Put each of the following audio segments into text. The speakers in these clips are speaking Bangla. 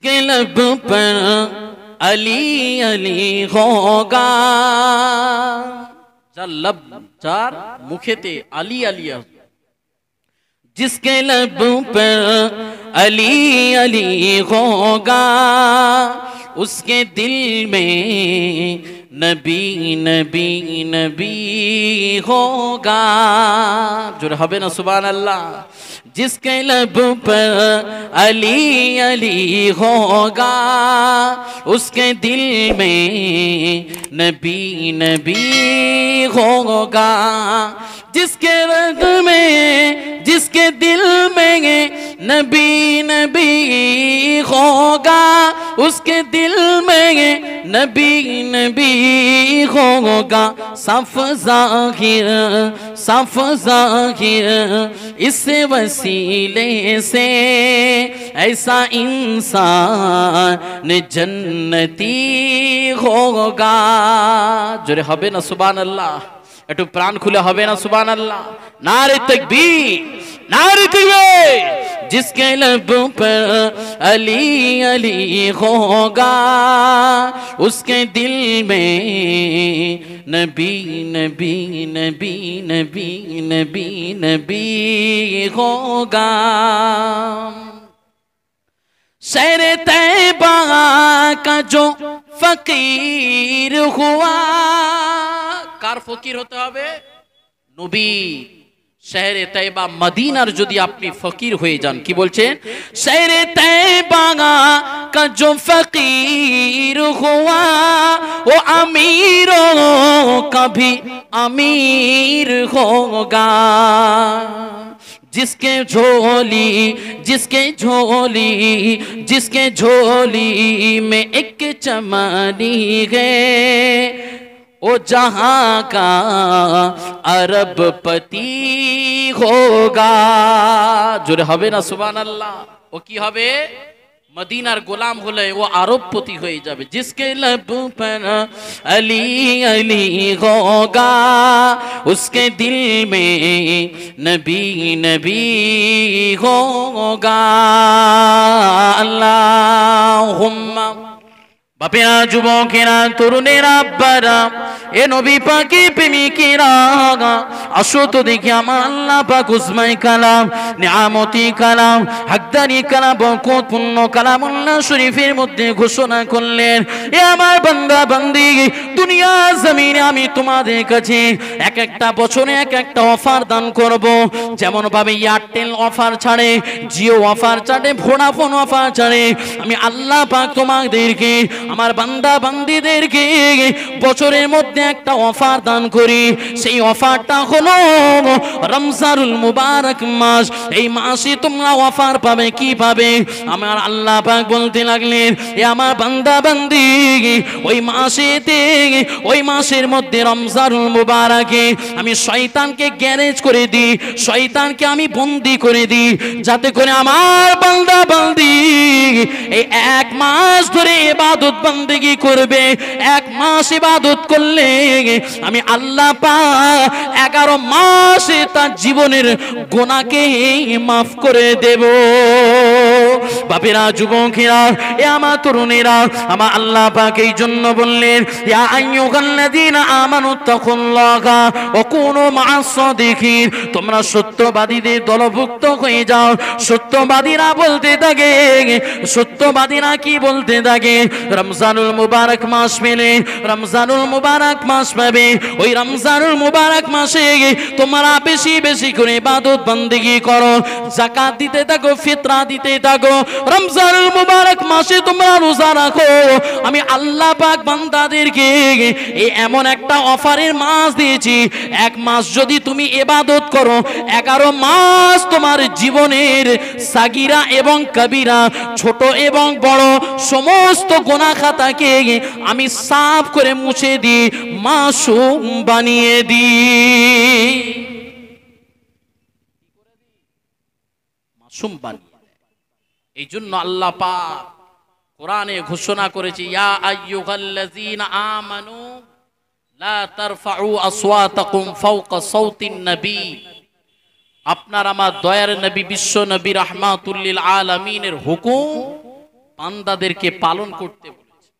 जिसके लब पर अली अली होगा, जार लब जार मुखेते अली अली, जिसके लब पर अली अली होगा उसके दिल में नबी नबी नबी होगा। जो हबे ना सुभान अल्लाह। जिसके लब पर अली अली होगा उसके दिल में नबी नबी होगा। जिसके रग में जिसके दिल में नबी नबी होगा उसके दिल में नबी नबी होगा। सफ ज़ाहिर इस वसीले से ऐसा इंसान जन्नती होगा। जोरे हबे ना सुभान अल्लाह, একটু প্রাণ খুলে হবে না সুবহানাল্লাহ। नारे तकबीर, नारे तकबीर। जिसके लब पर अली अली होगा उसके दिल में नबी नबी नबी नबी नबी नबी होगा। शहर तैबा का जो फकीर हुआ, कार फकीर होते হবে? নবী। শহরে তৈবা মদিনার যদি আপনি ফকির হয়ে যান, কি বলছেন? শহরে তৈবা का जो फकीर हुआ वो अमीरों का भी अमीर होगा। जिसके झोली में एक चमनी है वो जहां का अरबपति होगा। जोरे हबे ना सुभान अल्लाह। वो की हबे? मदीनार गोलाम होले वो अरबपति हो जाबे। जिसके लब पर अली अली होगा उसके दिल में नबी नबी होगा। अल्लाहुम्मा। বাপেরা, যুবকেরা, তরুণেরা, আব্বারা, এ নবী পাকি প্রেমিকেরা, আসো তো দেখি আমার আল্লাহ পাক উসমাই কালাম, নিয়ামতি কালাম, হাক্কানি কালাম, বরকতপূর্ণ কালামুল্লাহ শরীফের মধ্যে ঘোষণা করলেন, এ আমার বান্দা বান্দি, দুনিয়া জমিনে আমি তোমাদের কাছে এক একটা বছরে এক একটা অফার দান করব। যেমন ভাবে এয়ারটেল অফার ছাড়ে, জিও অফার ছাড়ে, ভোডাফোন অফার ছাড়ে, আমি আল্লাহ পাক তোমাদেরকে, আমার বান্দা বান্দীদেরকে বছরের মধ্যে একটা অফার দান করি। সেই অফারটা হলো রমজানুল মুবারক মাস। এই মাসে তোমরা অফার পাবে। কি পাবে? আমার আল্লাহ পাক বলতে লাগলেন, এ আমার বান্দা বান্দি, ওই মাসেতে, ওই মাসের মধ্যে রমজানুল মুবারকে আমি শয়তানকে গ্যারেজ করে দিই, শয়তানকে আমি বন্দি করে দিই, যাতে করে আমার বান্দা বান্দি এই এক মাস ধরে ইবাদত বন্দেগি করবে। এক মাস ইবাদত করলে আমি আল্লাহ পাক 11 মাসে তার জীবনের গুনাহকে মাফ করে দেব। বাপেরা, যুবকেরা, এ আমার তরুণেরা, আমার আল্লাহ পাক এই জন্য বললেন, ইয়া আইয়ুহাল্লাযীনা আমানু তাকুল্লাহা ওয়া কুনু মা'আস সাদিকিন। তোমরা সত্যবাদীদের দলভুক্ত হয়ে যাও। সত্যবাদীরা বলতে থাকে, সত্যবাদীরা কি বলতে থাকে? রমজানুল মুবারক মাস পেলে, রমজানুল মুবারক মাস পাবে, ওই রমজানুল মুবারক মাসে তোমরা বেশি বেশি করে ইবাদত বন্দেগি করো, যাকাত দিতে থাকো, ফিতরা দিতে থাকো। রমজানুল মুবারক মাসে তোমরা রোজা রাখো। আমি আল্লাহ পাক বান্দাদেরকে এই এমন একটা অফারের মাস দিয়েছি, এক মাস যদি তুমি ইবাদত করো, 11 মাস তোমার জীবনের সাগিরা এবং কবিরা, ছোট এবং বড় সমস্ত গুনাহ খাতাকে আমি সাফ করে মুছে দিই, মাসুম বানিয়ে দিই, মাসুম বানিয়ে। এই জন্য আল্লাহ পাক কোরআনে ঘোষণা করেছে, ইয়া আইয়ুহাল্লাযীনা আমানু লা তারফাউ আসওয়াতাকুম ফাওকা সাওতিন নবী। আপনার আমার দয়ার নবী, বিশ্ব নবী, রাহমাতুল লিল আলামিনের হুকুম, বান্দাদেরকে পালন করতে বলেছে।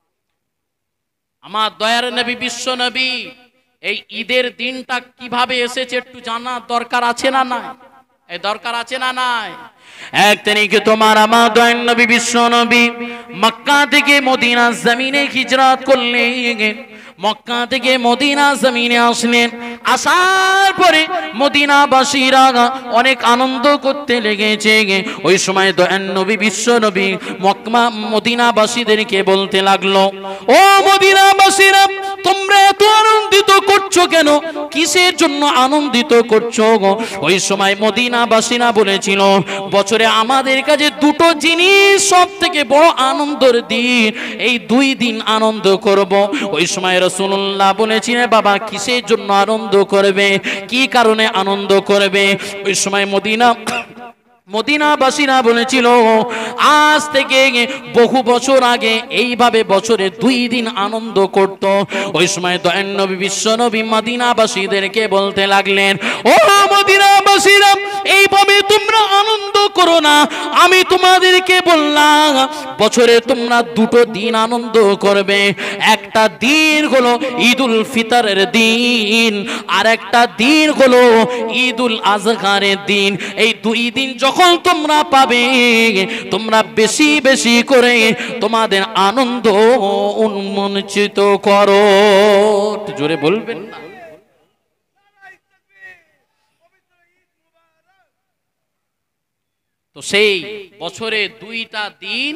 আমার দয়ার নবী বিশ্ব নবী এই ঈদের দিনটা কিভাবে এসেছে একটু জানার দরকার আছে না নাই? এই দরকার আছে না নাই? এক তারিখে তোমার আমার দয়ার নবী বিশ্ব নবী মক্কা থেকে মদিনা জমিনে হিজরত করলেন। মক্কা থেকে মদিনা জমিনে আসলেন। আসার পরে মদিনাবাসীরা অনেক আনন্দ করতে লেগেছে। ওই সময় দয়ার নবী বিশ্ব নবী মক্কা মদিনাবাসীদেরকে বলতে লাগলো, ও মদিনাবাসীরা, তোমরা এত আনন্দিত করছো কেন? কিসের জন্য আনন্দিত করছো? ওই সময় মদিনাবাসীরা বলেছিল, বছরে আমাদের কাছে দুটো জিনিস সব থেকে বড় আনন্দের দিন, এই দুই দিন আনন্দ করব। ওই সময় রাসূলুল্লাহ বলেছিলেন, বাবা কিসের জন্য আনন্দ করবে, কি কারণে আনন্দ করবে? ওই সময় মদিনাবাসীরা বলেছিল, আজ থেকে বহু বছর আগে এইভাবে বছরে দুই দিন আনন্দ করত। ওই সময় দয়ার নবী বিশ্ব নবী মদিনাবাসীদেরকে বলতে লাগলেন, ও মদিনাবাসীরা, এইভাবে তোমরা আনন্দ করো না। আমি তোমাদেরকে বললাম বছরে তোমরা দুটো দিন আনন্দ করবে। একটা দিন হলো ঈদুল ফিতরের দিন, আর একটা দিন হলো ঈদুল আজহারের দিন। এই দুই দিন যখন তোমরা পাবে, তোমরা বেশি বেশি করে তোমাদের আনন্দ উন্মোচিত করো। জোরে বলবেন না? তো সেই বছরে দুইটা দিন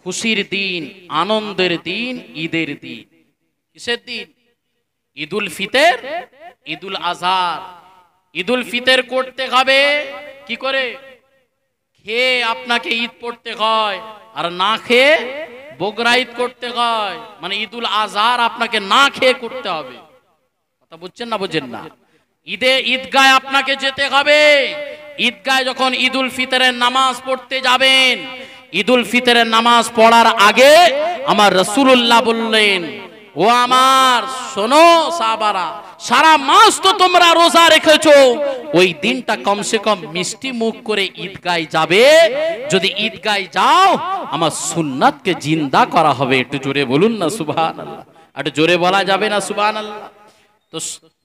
খুশির দিন, আনন্দের দিন, ঈদের দিন। কিসের দিন? ঈদুল ফিতর, ঈদুল আজহার। ঈদুল ফিতর করতে হবে কি করে? খেয়ে আপনাকে ঈদ পড়তে হয়, আর না খেয়ে বকরা ঈদ করতে হয়। মানে ঈদুল আজহার আপনাকে না খেয়ে করতে হবে। কথা বুঝছেন না? বুঝেন না? ঈদগায় আপনাকে যেতে হবে। ঈদগায় যখন ঈদুল ফিতরের নামাজ পড়তে যাবেন, ঈদুল ফিতরের নামাজ পড়ার আগে আমার রাসূলুল্লাহ বললেন, ও আমার শোনো সাহাবারা, সারা মাস তো তোমরা রোজা রেখেছো, ওই দিনটা কমসে কম মিষ্টি মুখ করে ঈদগায় যাবে। যদি ঈদগায় যাও, আমার সুন্নাতকে জিন্দা করা হবে। একটু জোরে বলুন না সুবহানাল্লাহ। একটু জোরে বলা যাবে না সুবহানাল্লাহ? তো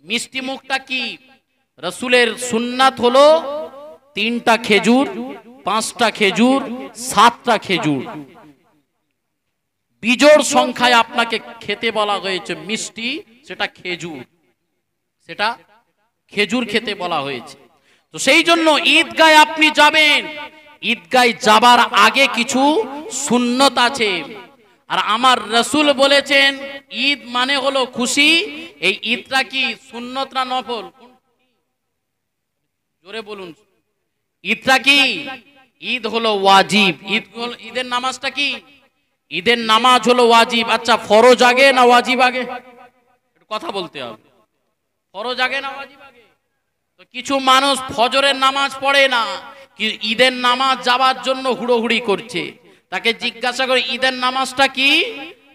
মিষ্টি মুখটা কি? রাসূলের সুন্নাত হলো 3টা খেজুর, 5টা খেজুর, 7টা খেজুর। বিজোড় সংখ্যায় আপনাকে খেতে বলা হয়েছে মিষ্টি, সেটা খেজুর, সেটা খেজুর খেতে বলা হয়েছে। তো সেই জন্য ঈদগায় আপনি যাবেন, ঈদগায় যাবার আগে কিছু সুন্নত আছে। আর আমার রাসূল বলেছেন ঈদ মানে হলো খুশি। এই ঈদটা কি সুন্নত না নফল? জোরে বলুন। ঈদটা কি? ঈদ হলো ওয়াজিব। ঈদের নামাজটা কি? ঈদের নামাজ হলো ওয়াজিব। আচ্ছা, ফরজ আগে না ওয়াজিব আগে? কথা বলতে হবে। ফরজ আগে না ওয়াজিব আগে? তো কিছু মানুষ ফজরের নামাজ পড়ে না, কি ঈদের নামাজ যাওয়ার জন্য হুড়োহুড়ি করছে। তাকে জিজ্ঞাসা করে ঈদের নামাজটা কি?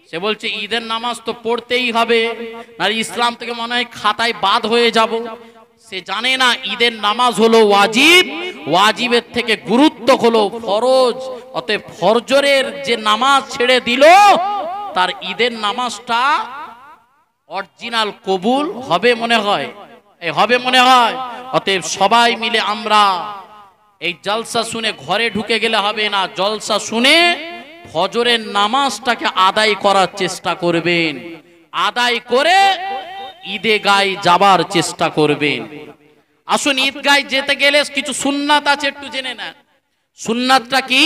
সে বলছে ঈদের নামাজ তো পড়তেই হবে, না ইসলাম থেকে মনে হয় খাতায় বাদ হয়ে যাব। সে জানে না ঈদের নামাজ হলো ওয়াজিব, ওয়াজিবের থেকে গুরুত্ব হলো ফরজ। অতএব ফজরের যে নামাজ ছেড়ে দিল, তার ঈদের নামাজটা অরিজিনাল কবুল হবে মনে হয়, এই হবে মনে হয়। অতএব সবাই মিলে আমরা এই জলসা শুনে ঘরে ঢুকে গেলে হবে না, জলসা শুনে ফজরের নামাজটাকে আদায় করার চেষ্টা করবেন। আদায় করে ঈদগায় যাবার চেষ্টা করবেন। আসুন, ঈদগায় যেতে গেলে কিছু সুন্নাত আছে, একটু জেনে নেন। সুন্নাতটা কি?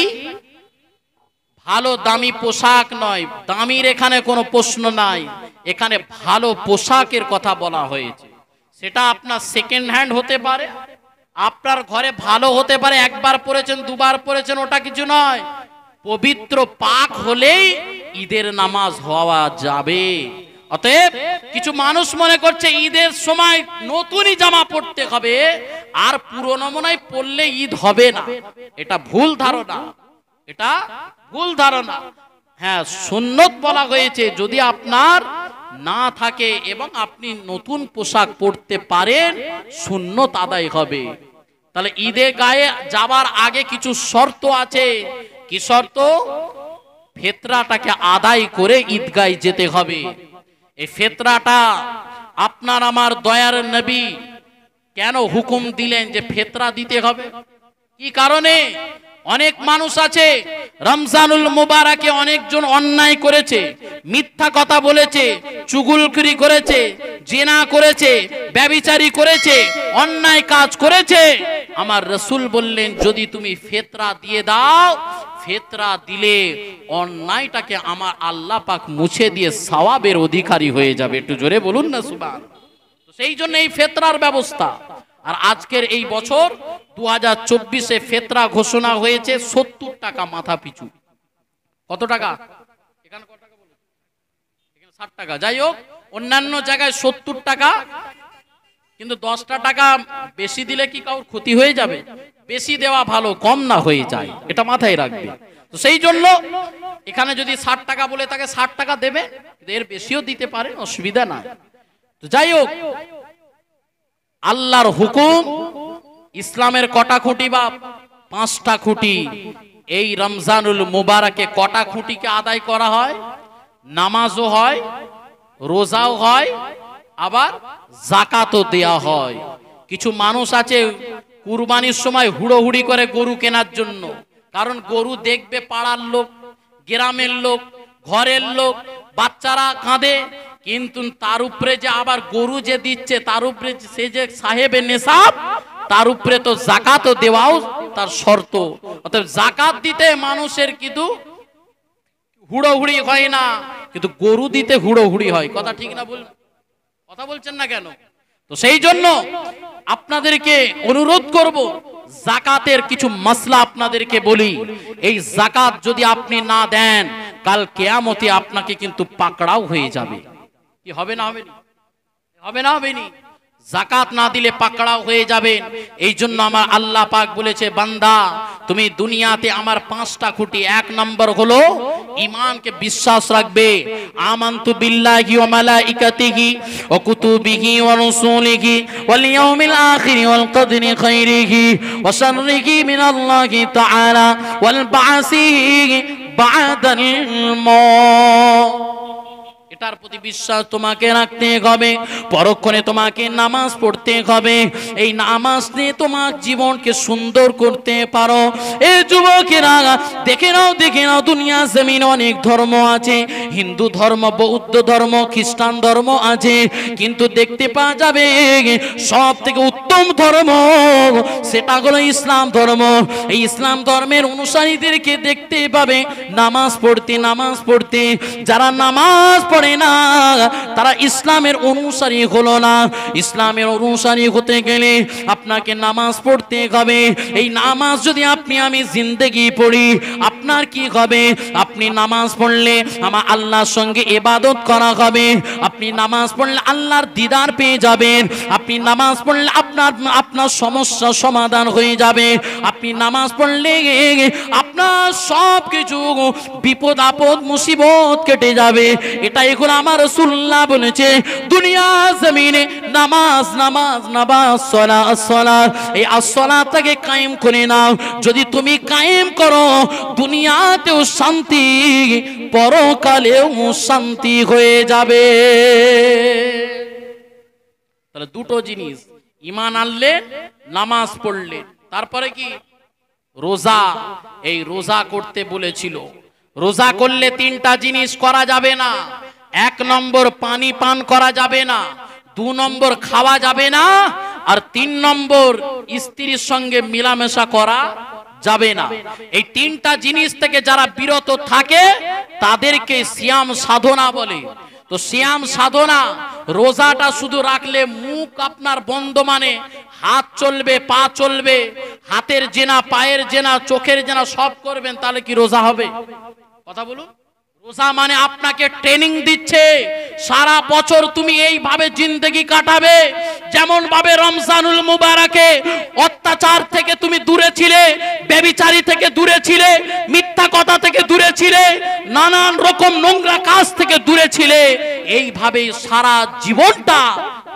ভালো দামি পোশাক নয়, দামির এখানে কোনো প্রশ্ন নাই, এখানে ভালো পোশাকের কথা বলা হয়েছে। সেটা আপনার সেকেন্ড হ্যান্ড হতে পারে, আপনার ঘরে ভালো হতে পারে, একবার পরেছেন দুবার পরেছেন, ওটা কিছু নয়। পবিত্র পাক হলেই ঈদের নামাজ হওয়া যাবে। অতএব কিছু মানুষ মনে করছে ঈদের সময় নতুনই জামা পরতে হবে, আর পুরনো মনে পরলে ঈদ হবে না। এটা ভুল ধারণা, এটা ভুল ধারণা। হ্যাঁ, সুন্নত বলা হয়েছে, যদি আপনার না থাকে এবং আপনি নতুন পোশাক পরতে পারেন, সুন্নত আদায় হবে। তাহলে ঈদে গায়ে যাবার আগে কিছু শর্ত আছে। কি শর্ত? ফিতরাটাকে আদায় করে ঈদগায় যেতে হবে। এই ফিতরাটা আপনার আমার দয়ার নবী কেন হুকুম দিলেন যে ফিতরা দিতে হবে? কি কারণে? অনেক মানুষ আছে রমজানুল মুবারকে অনেকজন অন্যায় করেছে, মিথ্যা কথা বলেছে, চুগলখড়ি করেছে, জিনা করেছে, ব্যভিচারী করেছে, অন্যায় কাজ করেছে। আমার রাসূল বললেন যদি তুমি ফিতরা দিয়ে দাও, ফিতরা দিলে অন্যায়টাকে আমার আল্লাহ পাক মুছে দিয়ে সওয়াবের অধিকারী হয়ে যাবে। একটু জোরে বলুন না সুবহানাল্লাহ। সেই জন্য এই ফিতরার ব্যবস্থা। আর আজকের এই বছর 2024-এ ফিতরা ঘোষণা হয়েছে 70 টাকা মাথা পিছু। কত টাকা? এখানে কত টাকা বলুন? এখানে 60 টাকা। যাই হোক, অন্যান্য জায়গায় 70 টাকা, কিন্তু 10টা টাকা বেশি দিলে কি কারোর ক্ষতি হয়ে যাবে? বেশি দেওয়া ভালো, কম না হয়ে যায়, এটা মাথায় রাখবে। তো সেই জন্য এখানে যদি 60 টাকা বলে তাকে 60 টাকা দেবে, এর বেশিও দিতে পারে, অসুবিধা নাই। তো যাই হোক, আল্লাহর হুকুম, ইসলামের কটা খুঁটি বা 5টা খুঁটি। এই রমজানুল মুবারকে কটা খুঁটিকে আদায় করা হয়? নামাজও হয়, রোজাও হয়, আবার যাকাতও দেয়া হয়। কিছু মানুষ আছে কুরবানির সময় হুড়োহুড়ি করে গরু কেনার জন্য, কারণ গরু দেখবে পাড়ার লোক, গ্রামের লোক, ঘরের লোক, বাচ্চারা কাঁদে, কিন্তু তার উপরে যে আবার গরু যে দিচ্ছে, তার উপরে সে যে সাহেবে নেশাব, তার উপরে তো যাকাতও দেওয়াও তার শর্ত। অতএব যাকাত দিতে মানুষের কিন্তু হুড়োহুড়ি হয় না, কিন্তু গরু দিতে হুড়োহুড়ি হয়। কথা ঠিক না? বলুন, কথা বলছেন না কেন? তো সেই জন্য আপনাদেরকে অনুরোধ করব, যাকাতের কিছু মাসলা আপনাদেরকে বলি। এই যাকাত যদি আপনি না দেন, কাল কিয়ামতে আপনাকে কিন্তু পাকড়াও হয়ে যাবে। কি হবে না? হবে না? হবে না? হবে না? যাকাত না দিলে পাকড়াও হয়ে যাবেন। এই জন্য আমার আল্লাহ পাক বলেছে, বান্দা তুমি দুনিয়াতে আমার 5টা খুঁটি। 1 নম্বর হলো ঈমানকে বিশ্বাস রাখবে। আমানতু বিল্লাহি ওয়া মালাইকাতিহি ওয়া কুতুবিহি ওয়া রুসুলিহি ওয়াল ইয়াউমিল আখির ওয়াল কদরি খাইরিহি ওয়া শাররিহি মিনাল্লাহি তাআলা ওয়াল বা'সিহি বা'দাল মউত। এটার প্রতি বিশ্বাস তোমাকে রাখতে হবে। পরক্ষণে তোমাকে নামাজ পড়তে হবে। এই নামাজ নিয়ে তোমার জীবনকে সুন্দর করতে পারো। এই যুবকেরা দেখে নাও দুনিয়া জমিনে অনেক ধর্ম আছে। হিন্দু ধর্ম, বৌদ্ধ ধর্ম, খ্রিস্টান ধর্ম আছে, কিন্তু দেখতে পাওয়া যাবে সব থেকে উত্তম ধর্ম সেটা হলো ইসলাম ধর্ম। এই ইসলাম ধর্মের অনুসারীদেরকে দেখতে পাবে নামাজ পড়তে। যারা নামাজ পড়ে না, তারা ইসলামের অনুসারী হলো না। ইসলামের অনুসারী হতে গেলে আপনাকে নামাজ পড়তে হবে। এই নামাজ যদি আপনি আমি জিন্দেগি পড়ি, আপনার কি হবে? আপনি নামাজ পড়লে আমার আল্লাহর সঙ্গে ইবাদত করা হবে। আপনি নামাজ পড়লে আল্লাহর দিদার পেয়ে যাবেন। আপনি নামাজ পড়লে আপনার সমস্যা সমাধান হয়ে যাবে। আপনি নামাজ পড়লে আপনার সব কিছু বিপদ আপদ মুসিবত কেটে যাবে। এটাই হলো আমার রাসূলুল্লাহ বলেছে, দুনিয়া জমিনে নামাজ সালাত, এই আসসালাতটাকে কায়েম করে নাও। যদি তুমি কায়েম করো, দুনিয়াতেও শান্তি, পরকালেও শান্তি হয়ে যাবে। তাহলে দুটো জিনিস, ঈমান আনলে, নামাজ পড়লে, তারপরে কি? রোজা। এই রোজা করতে বলেছিল। রোজা করলে 3টা জিনিস করা যাবে না। 1 নম্বর পানি পান করা যাবে না, 2 নম্বর খাওয়া যাবে না, আর 3 নম্বর স্ত্রীর সঙ্গে মিলামেশা করা যাবে না। এই 3টা জিনিস থেকে যারা বিরত থাকে তাদেরকে সিয়াম সাধনা বলে। তো সিয়াম সাধনা, রোজাটা শুধু রাখলে মুখ আপনার বন্ধ, মানে হাত চলবে, পা চলবে, হাতের জেনা, পায়ের জেনা, চোখের জেনা সব করবেন, তাহলে কি রোজা হবে? কথা বলুন। রোজা মানে আপনাকে ট্রেনিং দিচ্ছে, সারা বছর তুমি এইভাবে জিন্দেগি কাটাবে। যেমন ভাবে রমজানুল মুবারকে অত্যাচার থেকে তুমি দূরে ছিলে, ব্যভিচারী থেকে দূরে ছিলে, মিথ্যা কথা থেকে দূরে ছিলে, নানান রকম নোংরা কাজ থেকে দূরে ছিলে, এইভাবে সারা জীবনটা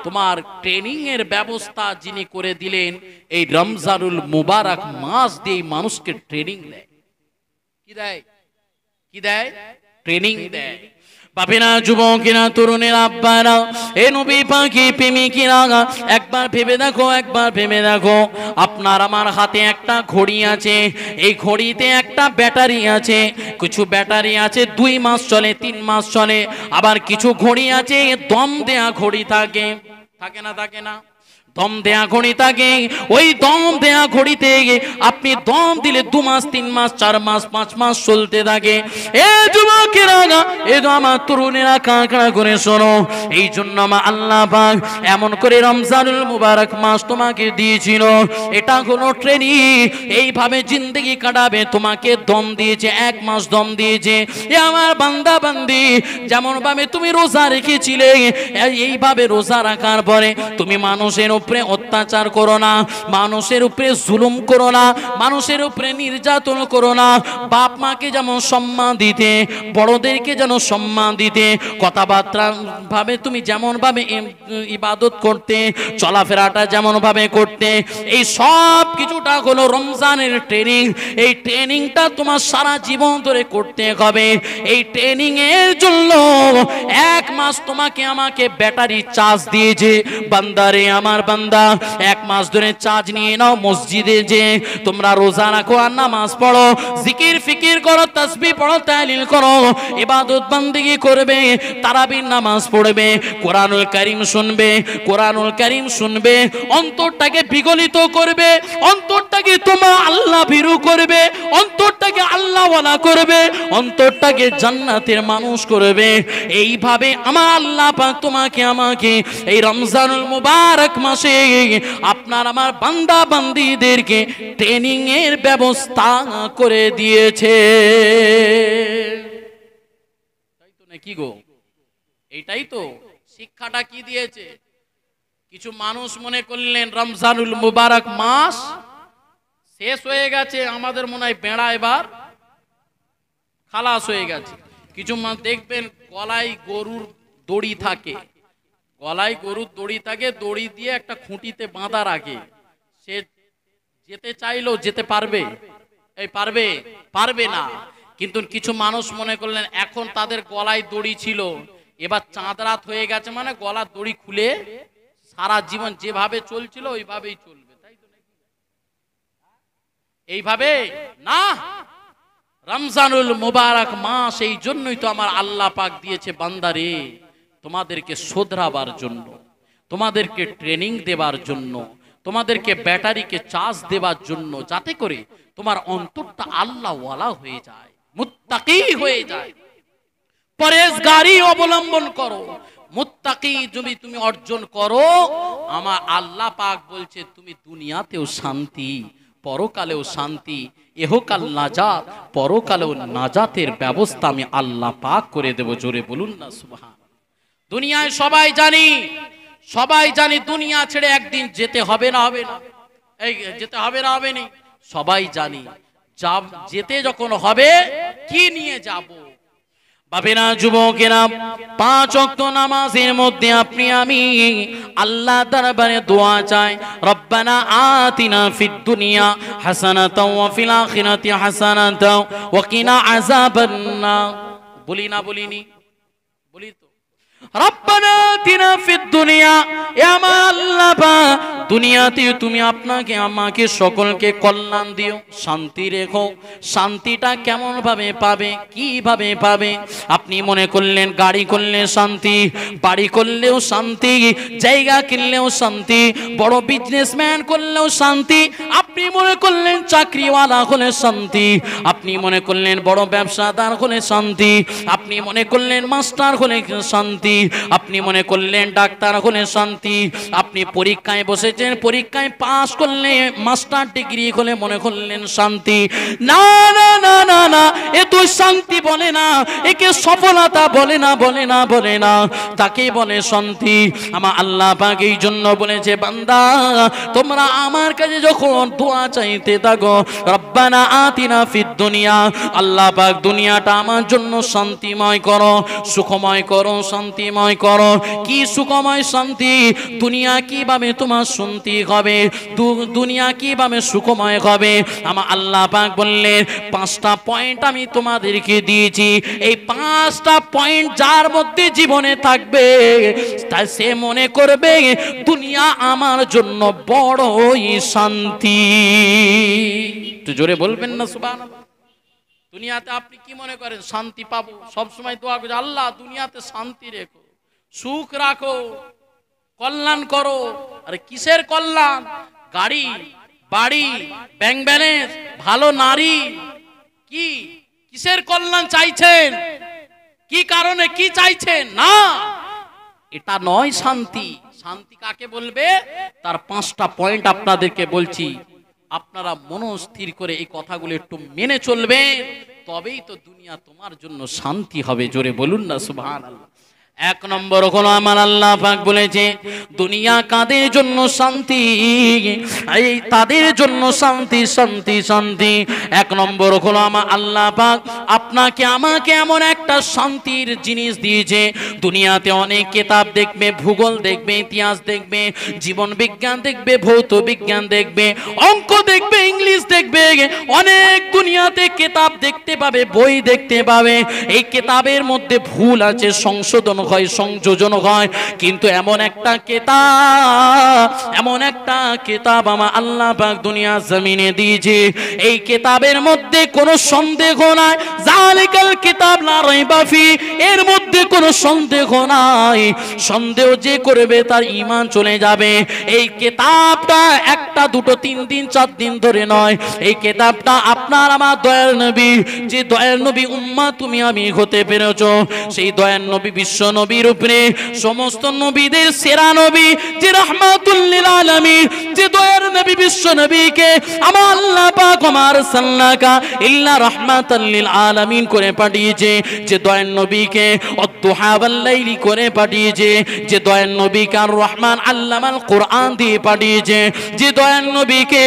তোমার ট্রেনিং এর ব্যবস্থা যিনি করে দিলেন, এই রমজানুল মুবারক মাস দিয়ে মানুষকে ট্রেনিং দেয়। কি দেয়? কি দেয়? ট্রেনিং দেয়। বাপেরা, যুবকেরা, তরুণেরা, আব্বারা, এ নবী পাখি প্রেমিকেরা, একবার ভেবে দেখো, একবার ভেবে দেখো, আপনার আমার হাতে একটা ঘড়ি আছে, এই ঘড়িতে একটা ব্যাটারি আছে। কিছু ব্যাটারি আছে 2 মাস চলে, 3 মাস চলে, আবার কিছু ঘড়ি আছে দম দেয়া ঘড়ি থাকে, থাকে না? থাকে না? দম দেয়া ঘড়ি থাকে। ওই দম দেয়া ঘড়িতে আপনি দম দিলে 2 মাস, 3 মাস, 4 মাস, 5 মাস চলতে থাকে। এ যুবকেরা, এ তো আমার তরুণেরা, কাঁকড়া করে শোনো, এই জন্য আমার আল্লাহ পাক এমন করে রমজানুল মুবারক মাস তোমাকে দিয়েছিল। এটা হলো ট্রেনিং, এইভাবে জিন্দেগি কাটাবে। তোমাকে দম দিয়েছে, 1 মাস দম দিয়েছে। এ আমার বান্দা বান্দি, যেমন ভাবে তুমি রোজা রেখেছিলে, এইভাবে রোজা রাখার পরে তুমি মানুষের উপরে অত্যাচার করো না, মানুষের উপরে জুলুম করো না, মানুষের উপরে নির্যাতন করো না। বাপ মাকে যেমন সম্মান দিতে, বড়দেরকে যেন সম্মান দিতে, কথাবার্তা ভাবে তুমি যেমন ভাবে ইবাদত করতে, চলাফেরাটা যেমন ভাবে করতে, এই সব কিছুটা হলো রমজানের ট্রেনিং। এই ট্রেনিংটা তোমার সারা জীবন ধরে করতে হবে। এই ট্রেনিং এর জন্য 1 মাস তোমাকে আমাকে ব্যাটারি চার্জ দিয়েছে। বান্দারে, আমার বান্দা, 1 মাস ধরে চার্জ নিয়ে নাও। মসজিদে যে তোমরা রোজা রাখো আর নামাজ পড়ো, জিকির ফিকির করো, তাসবিহ পড়ো, তাহলিল করো, ইবাদত বান্দেগি করবে, তারাবির নামাজ পড়বে, কোরআনুল কারীম শুনবে, কোরআনুল কারীম শুনবে, অন্তরটাকে বিগলিত করবে, অন্তরটাকে তোমার আল্লাহ ভীরু করবে, অন্তরটাকে আল্লাহওয়ালা করবে, অন্তরটাকে জান্নাতের মানুষ করবে। এইভাবে আমার আল্লাহ পাক তোমাকে আমাকে এই রমজানুল মুবারক মাসে আপনার আমার বান্দা বান্দীদেরকে ট্রেনিং এর ব্যবস্থা করে দিয়েছে। তাই তো নাকি গো? এইটাই তো শিক্ষাটা কি দিয়েছে? কিছু মানুষ মনে করলেন রমজানুল মুবারক মাস শেষ হয়ে গেছে, আমাদের মনে হয় বেড়া এবার খালাস হয়ে গেছে। কিছু মানুষ দেখবেন গলায় গরুর দড়ি থাকে, গলায় গরুর দড়ি থাকে, দড়ি দিয়ে একটা খুঁটিতে বাঁধা রাখে। সে যেতে চাইলেও যেতে পারবে? এই পারবে? পারবে না। কিন্তু কিছু মানুষ মনে করলেন এখন তাদের গলায় দড়ি ছিল, এবার চাঁদ রাত হয়ে গেছে মানে গলার দড়ি খুলে সারা জীবন যেভাবে চলছিল ওইভাবেই চলবে। তাই তো নাকি? এইভাবে না। রমজানুল মুবারক মাস এই জন্যই তো আমার আল্লাহ পাক দিয়েছে বান্দারে, তোমাদেরকে শোধরাবার জন্য, তোমাদেরকে ট্রেনিং দেবার জন্য, তোমাদেরকে ব্যাটারিকে চার্জ দেবার জন্য, যাতে করে তোমার অন্তরটা আল্লাহওয়ালা হয়ে যায়, মুত্তাকি হয়ে যায়। পরেজগারি অবলম্বন করো, মুত্তাকি যদি তুমি অর্জন করো, আমার আল্লাহ পাক বলছে তুমি দুনিয়াতেও শান্তি, পরকালেও শান্তি, এহকাল নাজাত, পরকালেও নাজাতের ব্যবস্থা আমি আল্লাহ পাক করে দেব। জোরে বলুন না সুবহান। দুনিয়ায় সবাই জানি, সবাই জানি দুনিয়া ছেড়ে একদিন যেতে হবে না, হবে না? এই যেতে হবে না, হবে না? সবাই জানি। যেতে যখন হবে কি নিয়ে যাব? বাবেরা, যুবকেরা, 5 ওয়াক্ত নামাজের মধ্যে আপনি আমি আল্লাহ দরবারে দোয়া চাই, রব্বানা আতিনা ফিদ দুনিয়া হাসানাতাও ওয়া ফিল আখিরাতি হাসানাতাও ওয়া কিনা আযাবান নার। বলি না? বলিনি? বলি তো। রব্বানা আতিনা ফিদ দুনিয়া, এ আমার আল্লাহ পাক, দুনিয়াতে তুমি আপনাকে আমাকে সকলকে কল্যাণ দিও, শান্তি রেখো। শান্তিটা কেমন ভাবে পাবে, কিভাবে পাবে? আপনি মনে করলেন গাড়ি করলে শান্তি, বাড়ি করলেও শান্তি, জায়গা কিনলেও শান্তি, বড় বিজনেসম্যান করলেও শান্তি, আপনি মনে করলেন চাকরিওয়ালা হলে শান্তি, আপনি মনে করলেন বড় ব্যবসাদার হলে শান্তি, আপনি মনে করলেন মাস্টার হলে শান্তি, আপনি মনে করলেন ডাক্তার হলে শান্তি, আপনি পরীক্ষায় বসেছেন, পরীক্ষায় পাস করলে মাস্টার ডিগ্রি হলে মনে করলেন শান্তি। না না না না না, এ তো শান্তি বলে না, একে সফলতা বলে না, বলে না, বলে না, তাকে বলে শান্তি। আমার আল্লাহ পাক এই জন্য বলেছে, বান্দা তোমরা আমার কাছে যখন দোয়া চাইতে থাকো, রব্বানা আতিনা ফিদ দুনিয়া, আল্লাহ পাক দুনিয়াটা আমার জন্য শান্তিময় করো, সুখময় করো, শান্তি শান্তিময় করো। কি সুখময় শান্তি, দুনিয়া কিভাবে তোমার শান্তি হবে, দুনিয়া কিভাবে সুখময় হবে। আমার আল্লাহ পাক বললেন 5টা পয়েন্ট আমি তোমাদেরকে দিয়েছি, এই 5টা পয়েন্ট যার মধ্যে জীবনে থাকবে তা সে মনে করবে দুনিয়া আমার জন্য বড়ই শান্তি। একটু জোরে বলবেন না সুবহানাল্লাহ। দুনিয়াতে আপনি কি মনে করেন শান্তি পাবো? সব সময় দোয়া করে আল্লাহ দুনিয়াতে শান্তি রেখো, সুখ রাখো, কল্যাণ করো। আরে কিসের কল্যাণ? গাড়ি, বাড়ি, ব্যাংক ব্যালেন্স, ভালো নারী, কি কিসের কল্যাণ চাইছেন? কি কারণে কি চাইছেন? না, এটা নয় শান্তি। শান্তি কাকে বলবে? তার 5টা পয়েন্ট আপনাদেরকে বলছি, আপনারা মনস্থির করে এই কথাগুলো একটু মেনে চলবেন, তবেই তো দুনিয়া তোমার জন্য শান্তি হবে। জোরে বলুন না সুবহানাল্লাহ। 1 নম্বর হলো আমার আল্লাহ পাক বলেছে দুনিয়া কাদের জন্য শান্তি, এই তাদের জন্য শান্তি শান্তি শান্তি। 1 নম্বর হলো আমার আল্লাহ পাক আপনাকে আমাকে এমন একটা শান্তির জিনিস দিয়েছে। দুনিয়াতে অনেক কিতাব দেখবে, ভূগোল দেখবে, ইতিহাস দেখবে, জীবন বিজ্ঞান দেখবে, ভৌত বিজ্ঞান দেখবে, অঙ্ক দেখবে, ইংলিশ দেখবে, অনেক দুনিয়াতে কিতাব দেখতে পাবে, বই দেখতে পাবে। এই কিতাবের মধ্যে ভুল আছে, সংশোধন হয়, সংযোজন হয়, কিন্তু এমন একটা কিতাব আমার আল্লাহ পাক দুনিয়া জমিনে দিয়েছে, এই কিতাবের মধ্যে কোনো সন্দেহ নাই। জালিকাল কিতাব লা রাইবা ফি, এর মধ্যে কোনো সন্দেহ নাই। সন্দেহ যে করবে তার ঈমান চলে যাবে। এই কিতাবটা 1টা 2টো 3 দিন 4 দিন ধরে নয়, এই কিতাবটা আপনার আমার দয়াল নবী, যে দয়াল নবী উম্মাহ তুমি আমি হতে পেরেছো, সেই দয়াল নবী বিশ্ব নবীর উপরে সমস্ত নবীদের সেরা নবী, যে রাহমাতুল লিল আলামিন, যে দয়ার নবী বিশ্ব নবীকে আমার আল্লাহ পাক আমার সাল্লাকা ইল্লা রাহমাতাল লিল আলামিন করে পাঠিয়েছে, যে দয়ার নবীকে অদ্দুহা ওয়াল লাইলি করে পাঠিয়েছে, যে দয়ার নবীকে আর রহমান আল্লামাল কোরআন দিয়ে পাঠিয়েছে, যে দয়ার নবীকে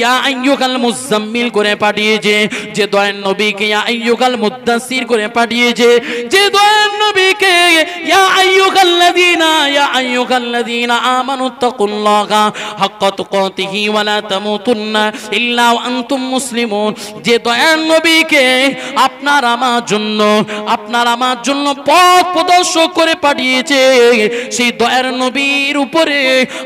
ইয়া আইয়ুহাল মুজাম্মিল করে পাঠিয়েছে, যে দয়ার নবীকে ইয়া আইয়ুহাল মুদ্দাসসির করে পাঠিয়েছে, যে দয়ার নবীকে ইয়া আইয়ুহাল্লাযীনা আমানুত্তাকুল্লাহা হাক্কা তুকাতিহি ওয়া লা তামুতুন্না ইল্লা ওয়া আনতুম মুসলিমুন, যে দয়ার নবীকে আপনার আমার জন্য পথ প্রদর্শক করে পাঠিয়েছে, সেই দয়ার নবীর উপরে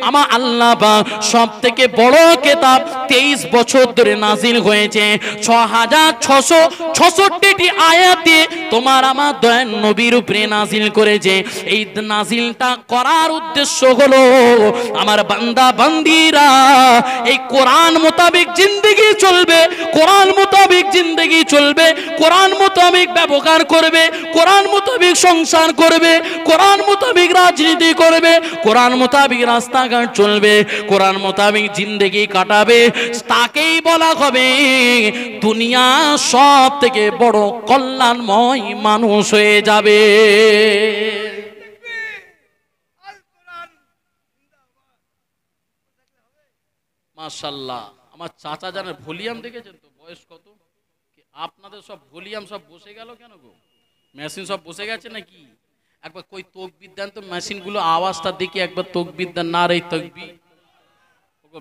আমার আল্লাহ পাক সবথেকে বড় কিতাব 23 বছর ধরে নাজিল হয়েছে, 6666টি আয়াত দিয়ে তোমার আমার দয়ার নবীর উপরে নাজিল করেছে। এই নাজিলটা করার উদ্দেশ্য হলো আমার বান্দা বান্দিরা এই কোরআন মোতাবেক জিন্দেগি চলবে, কোরআন মোতাবেক জিন্দেগি চলবে, কোরআন মোতাবেক ব্যবহার করবে, কোরআন মোতাবেক সংসার করবে, কোরআন মোতাবেক রাজনীতি করবে, কোরআন মোতাবেক রাস্তাঘাট চলবে, কোরআন মোতাবেক জিন্দেগি কাটাবে, তাকেই বলা হবে দুনিয়া সব থেকে বড় কল্যাণময় মানুষ হয়ে যাবে। মাশাআল্লাহ, আমার চাচা জানের ভলিউম দেখেছেন তো? বয়স কত? আপনাদের সব ভলিউম সব বসে গেল কেন গো? মেশিন সব বসে গেছে নাকি? একবার কই তকবীর দেন তো, মেশিনগুলো আওয়াজটা দেখি একবার, তকবীর দেন। না রে তকবীর,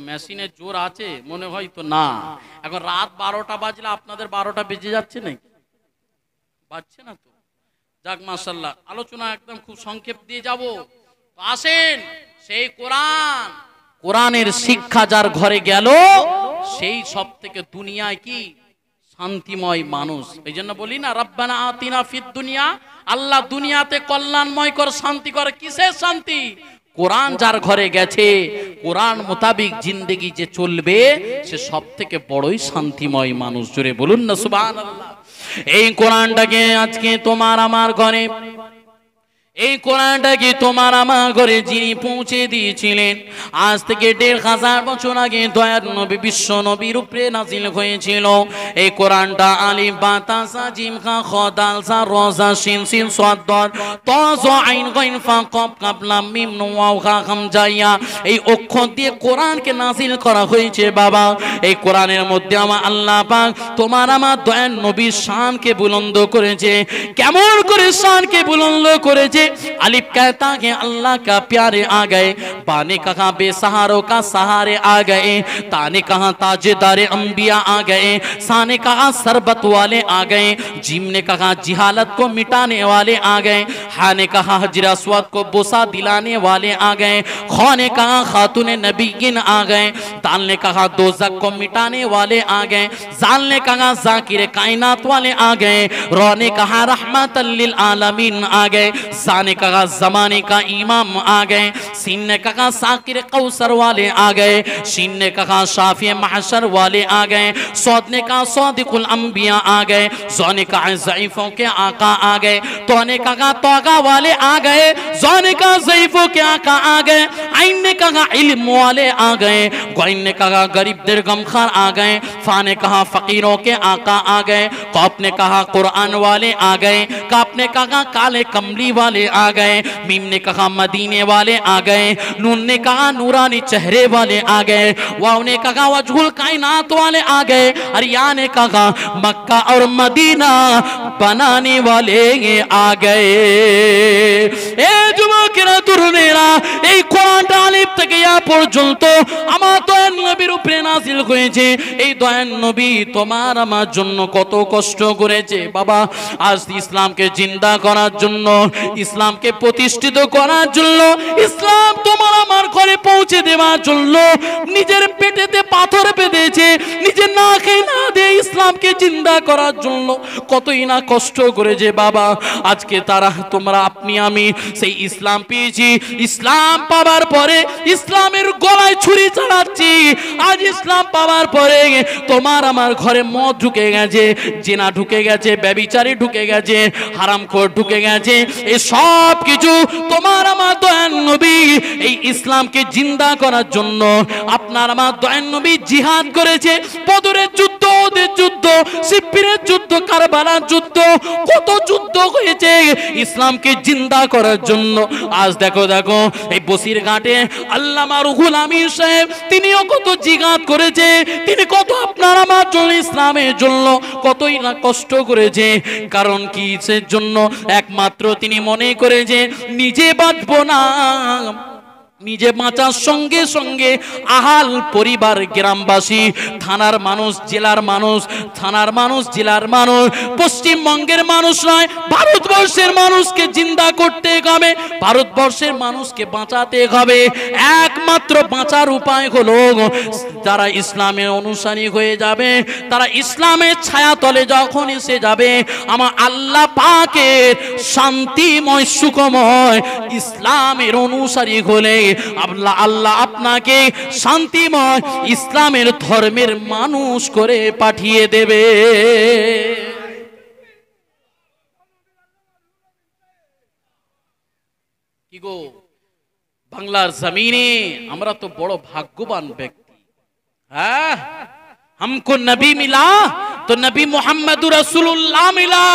মেশিনের জোর আছে মনে হয় তো না। এখন রাত 12টা বাজলে আপনাদের 12টা বেজে যাচ্ছে নাকি? বাজছে না তো? যাক মাশাআল্লাহ, আলোচনা একদম খুব সংক্ষেপ দিয়ে যাব। তো আসেন, সেই কোরআনের শিক্ষা যার ঘরে গেল সেই সব থেকে দুনিয়ায় কি শান্তিময় মানুষ। এই জন্য বলি না রব্বানা আতিনা ফিদ দুনিয়া, আল্লাহ দুনিয়াতে কল্যাণময় কর, শান্তি কর। কিসের শান্তি? কোরআন যার ঘরে গেছে, কোরআন মোতাবিক জিন্দেগি যে চলবে, সে সব থেকে বড়ই শান্তিময় মানুষ। জোরে বলুন না সুবহানাল্লাহ। এই কোরআনটাকে আজকে তোমার আমার ঘরে, এই কোরআনটাকে তোমার আমার ঘরে যিনি পৌঁছে দিয়েছিলেন, আজ থেকে 1500 বছর আগে দয়ার নবী বিশ্ব নবীর উপরে নাজিল হয়েছিল। এই কোরআনটা আলিফ বা তা সা জিম খা খ দাল সা র সা শিন সিন সাদ দাল ত জ আইন গাইন ফা কফ কাফ লাম মিম নুন ওয়াও খা খাম জাইয়া, এই অক্ষর দিয়ে কোরআনকে নাজিল করা হয়েছে বাবা। এই কোরআনের মধ্যে আমার আল্লাহ পাক তোমার আমার দয়ার নবীর শানকে বুলন্দ করেছে। কেমন করে শানকে বুলন্দ করেছে? अलिफ कहता है अल्लाह का प्यारे आ गए, बा ने कहा बेसहारों का सहारे आ गए, ता ने कहा ताजेदार अंबिया आ गए, सा ने कहा सरबत वाले आ गए, जीम ने कहा जिहालत को मिटाने वाले आ गए, हा ने कहा हजर अस्वद को बोसा दिलाने वाले आ गए, खौ ने कहा खातून नबीयीन आ गए, दाल ने कहा दोज़ख को मिटाने वाले आ गए, जाल ने कहा जाकिर कायनात वाले आ गए, रौ ने कहा रहमतल लिल आलमीन आ गए, सा ने कहा जमाने का इमाम आ गए, सीन ने कहा साकिर कौसर वाले आ गए, शीन ने कहा शाफी महशर वाले आ गए, सौद ने कहा सौदिकुल अंबिया आ गए, ज़ौ ने कहा ज़ईफों के आका आ गए, तो ने कहा तौगा वाले आ गए, ज़ौ ने कहा ज़ईफों के आका आ गए, आइन ने कहा इल्म वाले आ गए, गोइन ने कहा गरीब दिल गमखार आ गए, फा ने कहा फकीरों के आका आ गए, कौप ने कहा कुरान वाले आ गए, काप ने कहा काले कमली वाले आ गए, मीम ने कहा मदीने वाले आ गए, नून ने कहा नूरानी चेहरे वाले आ गए, वाव ने कहा वजहुल कायनात वाले आ गए, और या ने कहा मक्का और मदीना बनाने वाले आ गए। ए যুবকেরা তরুণেরা, এই কোরআনটা আলিফ থেকে ইয়া পর্যন্ত আমার দয়ার নবীর উপরে নাযিল হয়েছে। এই দয়ার নবী তোমার আমার জন্য কত কষ্ট করেছে বাবা। আজ ইসলামকে জিন্দা করার জন্য, ইসলামকে প্রতিষ্ঠিত করার জন্য, ইসলাম তোমার আমার ঘরে পৌঁছে দেওয়ার জন্য নিজের পেটেতে পাথর বেঁধেছে, নিজের না খেয়ে না দিয়ে ইসলামকে জিন্দা করার জন্য কতই না কষ্ট করেছে বাবা। আজকে তারা তোমরা আপনি আমি সেই ইসলাম পেয়েছি, ইসলাম পাওয়ার পরে ইসলামের গলায় ছুরি চালাচ্ছি। আজ ইসলাম পাওয়ার পরে তোমার আমার ঘরে মদ ঢুকে গেছে, জিনা ঢুকে গেছে, ব্যভিচারী ঢুকে গেছে, হারামখোর ঢুকে গেছে। এই সব কিছু তোমার আমার দয়ার নবী এই ইসলামকে জিন্দা করার জন্য আপনার আমার দয়ার নবী জিহাদ করেছে। বদরের যুদ্ধ, ওদের যুদ্ধ, সিফফিনের যুদ্ধ, কারবালার যুদ্ধ, কত যুদ্ধ হয়েছে ইসলামকে জিন্দা করার জন্য। আজ দেখো দেখো এই বসির ঘাটে আল্লামা রুহুল আমিন সাহেব তিনিও কত জিহাদ করেছে, তিনি কত আপনার আমার জন্য ইসলামের জন্য কতই না কষ্ট করেছে। কারণ কিসের জন্য? একমাত্র তিনি মনে করে যে নিজে বাঁচবো না, নিজে বাঁচার সঙ্গে সঙ্গে আহাল পরিবার, গ্রামবাসী, থানার মানুষ, জেলার মানুষ, থানার মানুষ, জেলার মানুষ, পশ্চিমবঙ্গের মানুষ নয়, ভারতবর্ষের মানুষকে জিন্দা করতে হবে, ভারতবর্ষের মানুষকে বাঁচাতে হবে। একমাত্র বাঁচার উপায় হলো যারা ইসলামের অনুসারী হয়ে যাবে, তারা ইসলামের ছায়াতলে যখন এসে যাবে, আমার আল্লাহ পাকের শান্তিময় সুখময় ইসলামের অনুসারী হলে আল্লাহ আপনাকে শান্তিময় ইসলামের ধর্মের মানুষ করে পাঠিয়ে দেবে। কি গো, বাংলার জমিনে আমরা তো বড় ভাগ্যবান ব্যক্তি। হ্যাঁ, हमको नबी मिला तो नबी मोहम्मद रसूलुल्लाह मिला,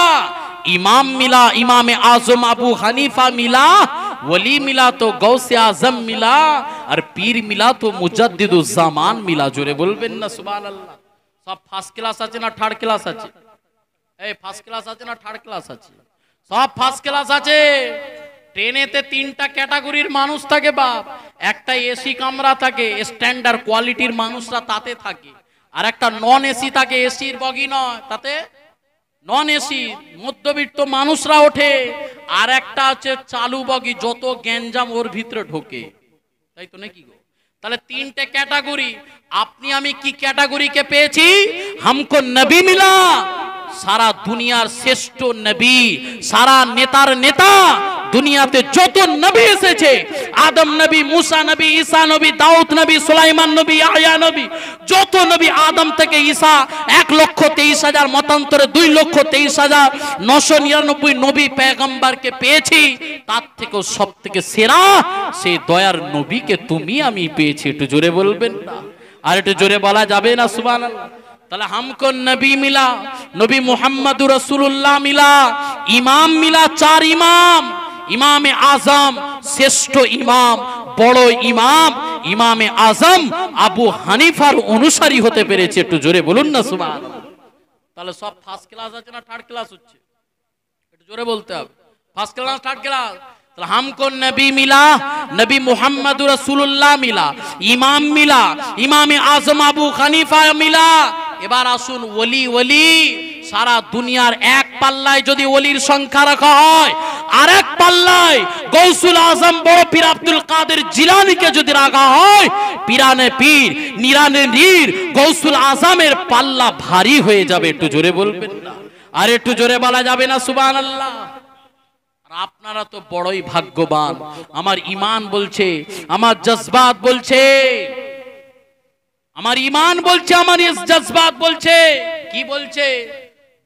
इमाम मिला, इमाम आजम अबू हनीफा मिला, वली मिला तो गौसे आजम मिला, और पीर मिला तो मुजद्दिदुज़्ज़मान मिला। जोरे बोलবেন না সুবহানাল্লাহ। সব ফার্স্ট ক্লাস আছে না থার্ড ক্লাস আছে? এই ফার্স্ট ক্লাস আছে না থার্ড ক্লাস আছে? সব ফার্স্ট ক্লাস আছে। ট্রেনেতে তিনটা ক্যাটাগরির মানুষ থাকে বাপ। একটা এসি কামরা থাকে, স্ট্যান্ডার্ড কোয়ালিটির মানুষরা তাতে থাকে, আর একটা নন এসি থাকে, এসির বগি নয়, তাতে নন এসি মধ্যবিত্ত মানুষরা ওঠে, আর একটা হচ্ছে চালু বগি, যত গ্যাঞ্জাম ওর ভিতরে ঢোকে, তাই তো নাকি গো? তাহলে তিনটে ক্যাটাগরি। আপনি আমি কি ক্যাটাগরিকে পেয়েছি? हमको नबी मिला, সারা দুনিয়ার শ্রেষ্ঠ নবী, সারা নেতার নেতা, দুনিয়াতে যত নবী এসেছে, আদম নবী, মুসা নবী, ঈসা নবী, দাউদ নবী, সুলাইমান নবী, ইয়াহইয়া নবী, যত নবী আদম থেকে ঈসা 1,23,000 মতান্তরে 2,23,999 নবী পয়গম্বরকে পেয়েছি। তার থেকেও সব থেকে সেরা সেই দয়ার নবীকে তুমি আমি পেয়েছি। একটু জোরে বলবেন না? আর একটু জোরে বলা যাবে না সুবহানাল্লাহ? তাহলে हमको नबी मिला, नबी मोहम्मद रसूलुल्लाह मिला, इमाम मिला, 4 इमाम, इमाम आजम श्रेष्ठ इमाम, বড় ইমাম, ইমামে আজম আবু হানিফার অনুসারী হতে পেরেছে। একটু জোরে বলুন না সুবহানাল্লাহ। তাহলে সব ফার্স্ট ক্লাস আছে না থার্ড ক্লাস হচ্ছে? একটু জোরে বলতে হবে। First class, third class. तो हमको नबी मिला, नबी मोहम्मद रसूलुल्लाह मिला, इमाम मिला, इमाम आजम अबू हनीफा मिला। এবার আসুন ওলি ওলি সারা দুনিয়ার এক পাল্লায় যদি ওলির সংখ্যা রাখা হয়, আরেক পাল্লায় গৌসুল আজম বড় পীর আব্দুল কাদের জিলানীকে যদি রাখা হয়, পীরানে পীর নিরানে নীর গৌসুল আজমের পাল্লা ভারী হয়ে যাবে। একটু জোরে বলবেন না? আর একটু জোরে বলা যাবে না সুবহানাল্লাহ? আপনারা তো বড়ই ভাগ্যবান। আমার ঈমান বলছে, আমার জজবাত বলছে, আমার ঈমান বলছে, আমার জজবাত বলছে। কি বলছে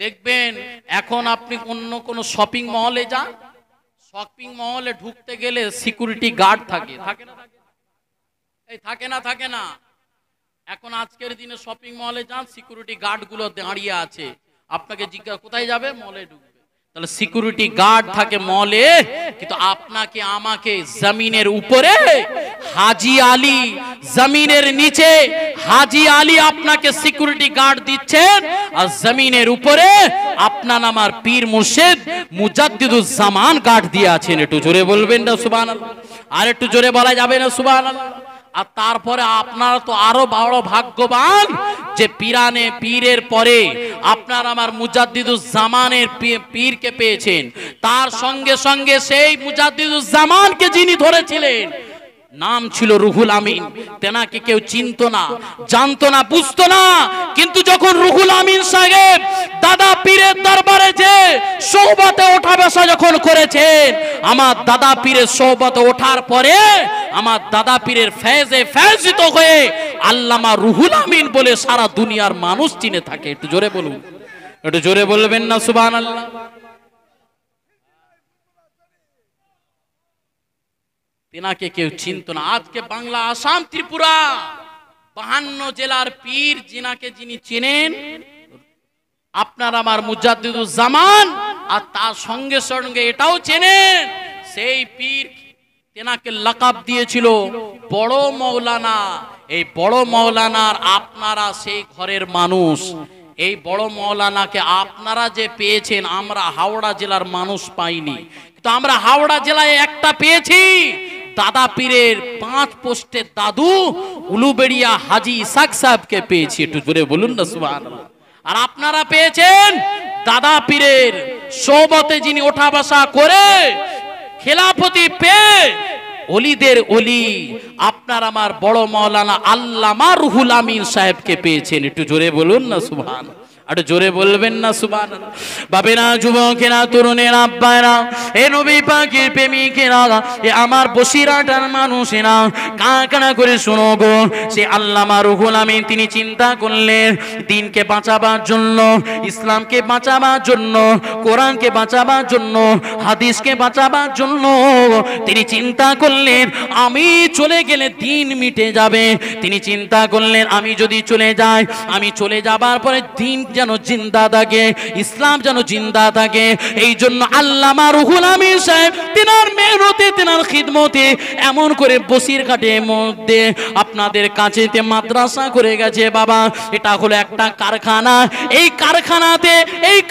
দেখবেন, এখন আপনি অন্য কোন শপিং মহলে যান, শপিং মহলে ঢুকতে গেলে সিকিউরিটি গার্ড থাকে, থাকে না? এই থাকে না? থাকে না? এখন আজকের দিনে শপিং মহলে যান, সিকিউরিটি গার্ড গুলো দাঁড়িয়ে আছে, আপনাকে জিজ্ঞাসা কোথায় যাবে, মলে ঢুকবে। তাহলে সিকিউরিটি গার্ড থাকে মলে, কিন্তু আপনাকে আমাকে জমিনের উপরে হাজী আলী, জমিনের নিচে হাজী আলী আপনাকে সিকিউরিটি গার্ড দিচ্ছেন, আর জমিনের উপরে আপনার আমার পীর মুর্শিদ মুজাদ্দিদুজ জামান গার্ড দিয়ে আছেন। একটু জোরে বলবেন না সুবহানাল্লাহ? আর একটু জোরে বলা যাবে না সুবহানাল্লাহ? আর তারপরে আপনারা তো আরো বড় ভাগ্যবান যে পীরানে পীরের পরে আপনার আমার মুজাদ্দিদুজ জামানের পীরকে পেয়েছেন। তার সঙ্গে সঙ্গে সেই মুজাদ্দিদুজ জামানকে যিনি ধরেছিলেন নাম ছিল রুহুল আমিন। তেনাকে কেউ চিনতো না, জানতো না, বুঝতো না। কিন্তু যখন রুহুল আমিন সাহেব দাদা পীরের দরবারে যে সোহবতে ওঠা বসা যখন করেছেন, আমার দাদা পীরের সোহবতে ওঠার পরে আমার দাদা পীরের ফেজে ফেজিত হয়ে আল্লামা রুহুল আমিন বলে সারা দুনিয়ার মানুষ চিনে থাকে। একটু জোরে বলুন, একটু জোরে বলবেন না সুবহানাল্লাহ? তেনাকে কেউ চিনত না। আজকে বাংলা, আসাম, ত্রিপুরা 52 জেলার পীর যিনাকে যিনি চেনেন আপনার আমার মুজাদ্দিদুজ জামান, আর তার সঙ্গে সঙ্গে এটাও চেনেন সেই পীর তেনাকে লাকাব দিয়েছিল বড় মৌলানা। এই বড় মৌলানার আপনারা সেই ঘরের মানুষ। এই বড় মৌলানাকে আপনারা যে পেয়েছেন, আমরা হাওড়া জেলার মানুষ পাইনি, কিন্তু আমরা হাওড়া জেলায় একটা পেয়েছি, দাদা পীরের 5 পোস্টের দাদু উলুবেড়িয়া হাজী ইসাক সাহেবকে পেয়েছি। একটু জোরে বলুন না সুবহানাল্লাহ? আর আপনারা পেয়েছেন দাদা পীরের সোহবতে যিনি ওঠা বসা করে খেলাফতি পেয়ে ওলিদের ওলি আপনার আমার বড় মাওলানা আল্লামা রুহুল আমিন সাহেবকে পেয়েছেন। একটু জোরে বলুন না সুবহানাল্লাহ? আর জোরে বলবেন না সুবহানাল্লাহ? বাবেরা, যুবকেরা, তরুণেরা, আব্বারা, এ নবী পাকের প্রেমিকেরা, এ আমার বসিরাটার মানুষেরা, কাঁকড়া করে শোনো গো। সে আল্লামা রুহুল আমিন তিনি চিন্তা করলেন দিনকে বাঁচাবার জন্য, ইসলামকে বাঁচাবার জন্য, কোরআনকে বাঁচাবার জন্য, হাদিসকে বাঁচাবার জন্য তিনি চিন্তা করলেন আমি চলে গেলে দিন মিটে যাবে। তিনি চিন্তা করলেন আমি যদি চলে যাই, আমি চলে যাবার পরে দিন যেন জিন্দা থাকে, ইসলাম যেন জিন্দা থাকে। এই জন্য আল্লামা রুহুল আমিন সাহেব তিনার মেহনতে, তিনার খিদমতে এমন করে বসিরঘাটের মধ্যে আপনাদের কাছে মাদ্রাসা করে গেছে। বাবা, এটা হলো একটা কারখানা। এই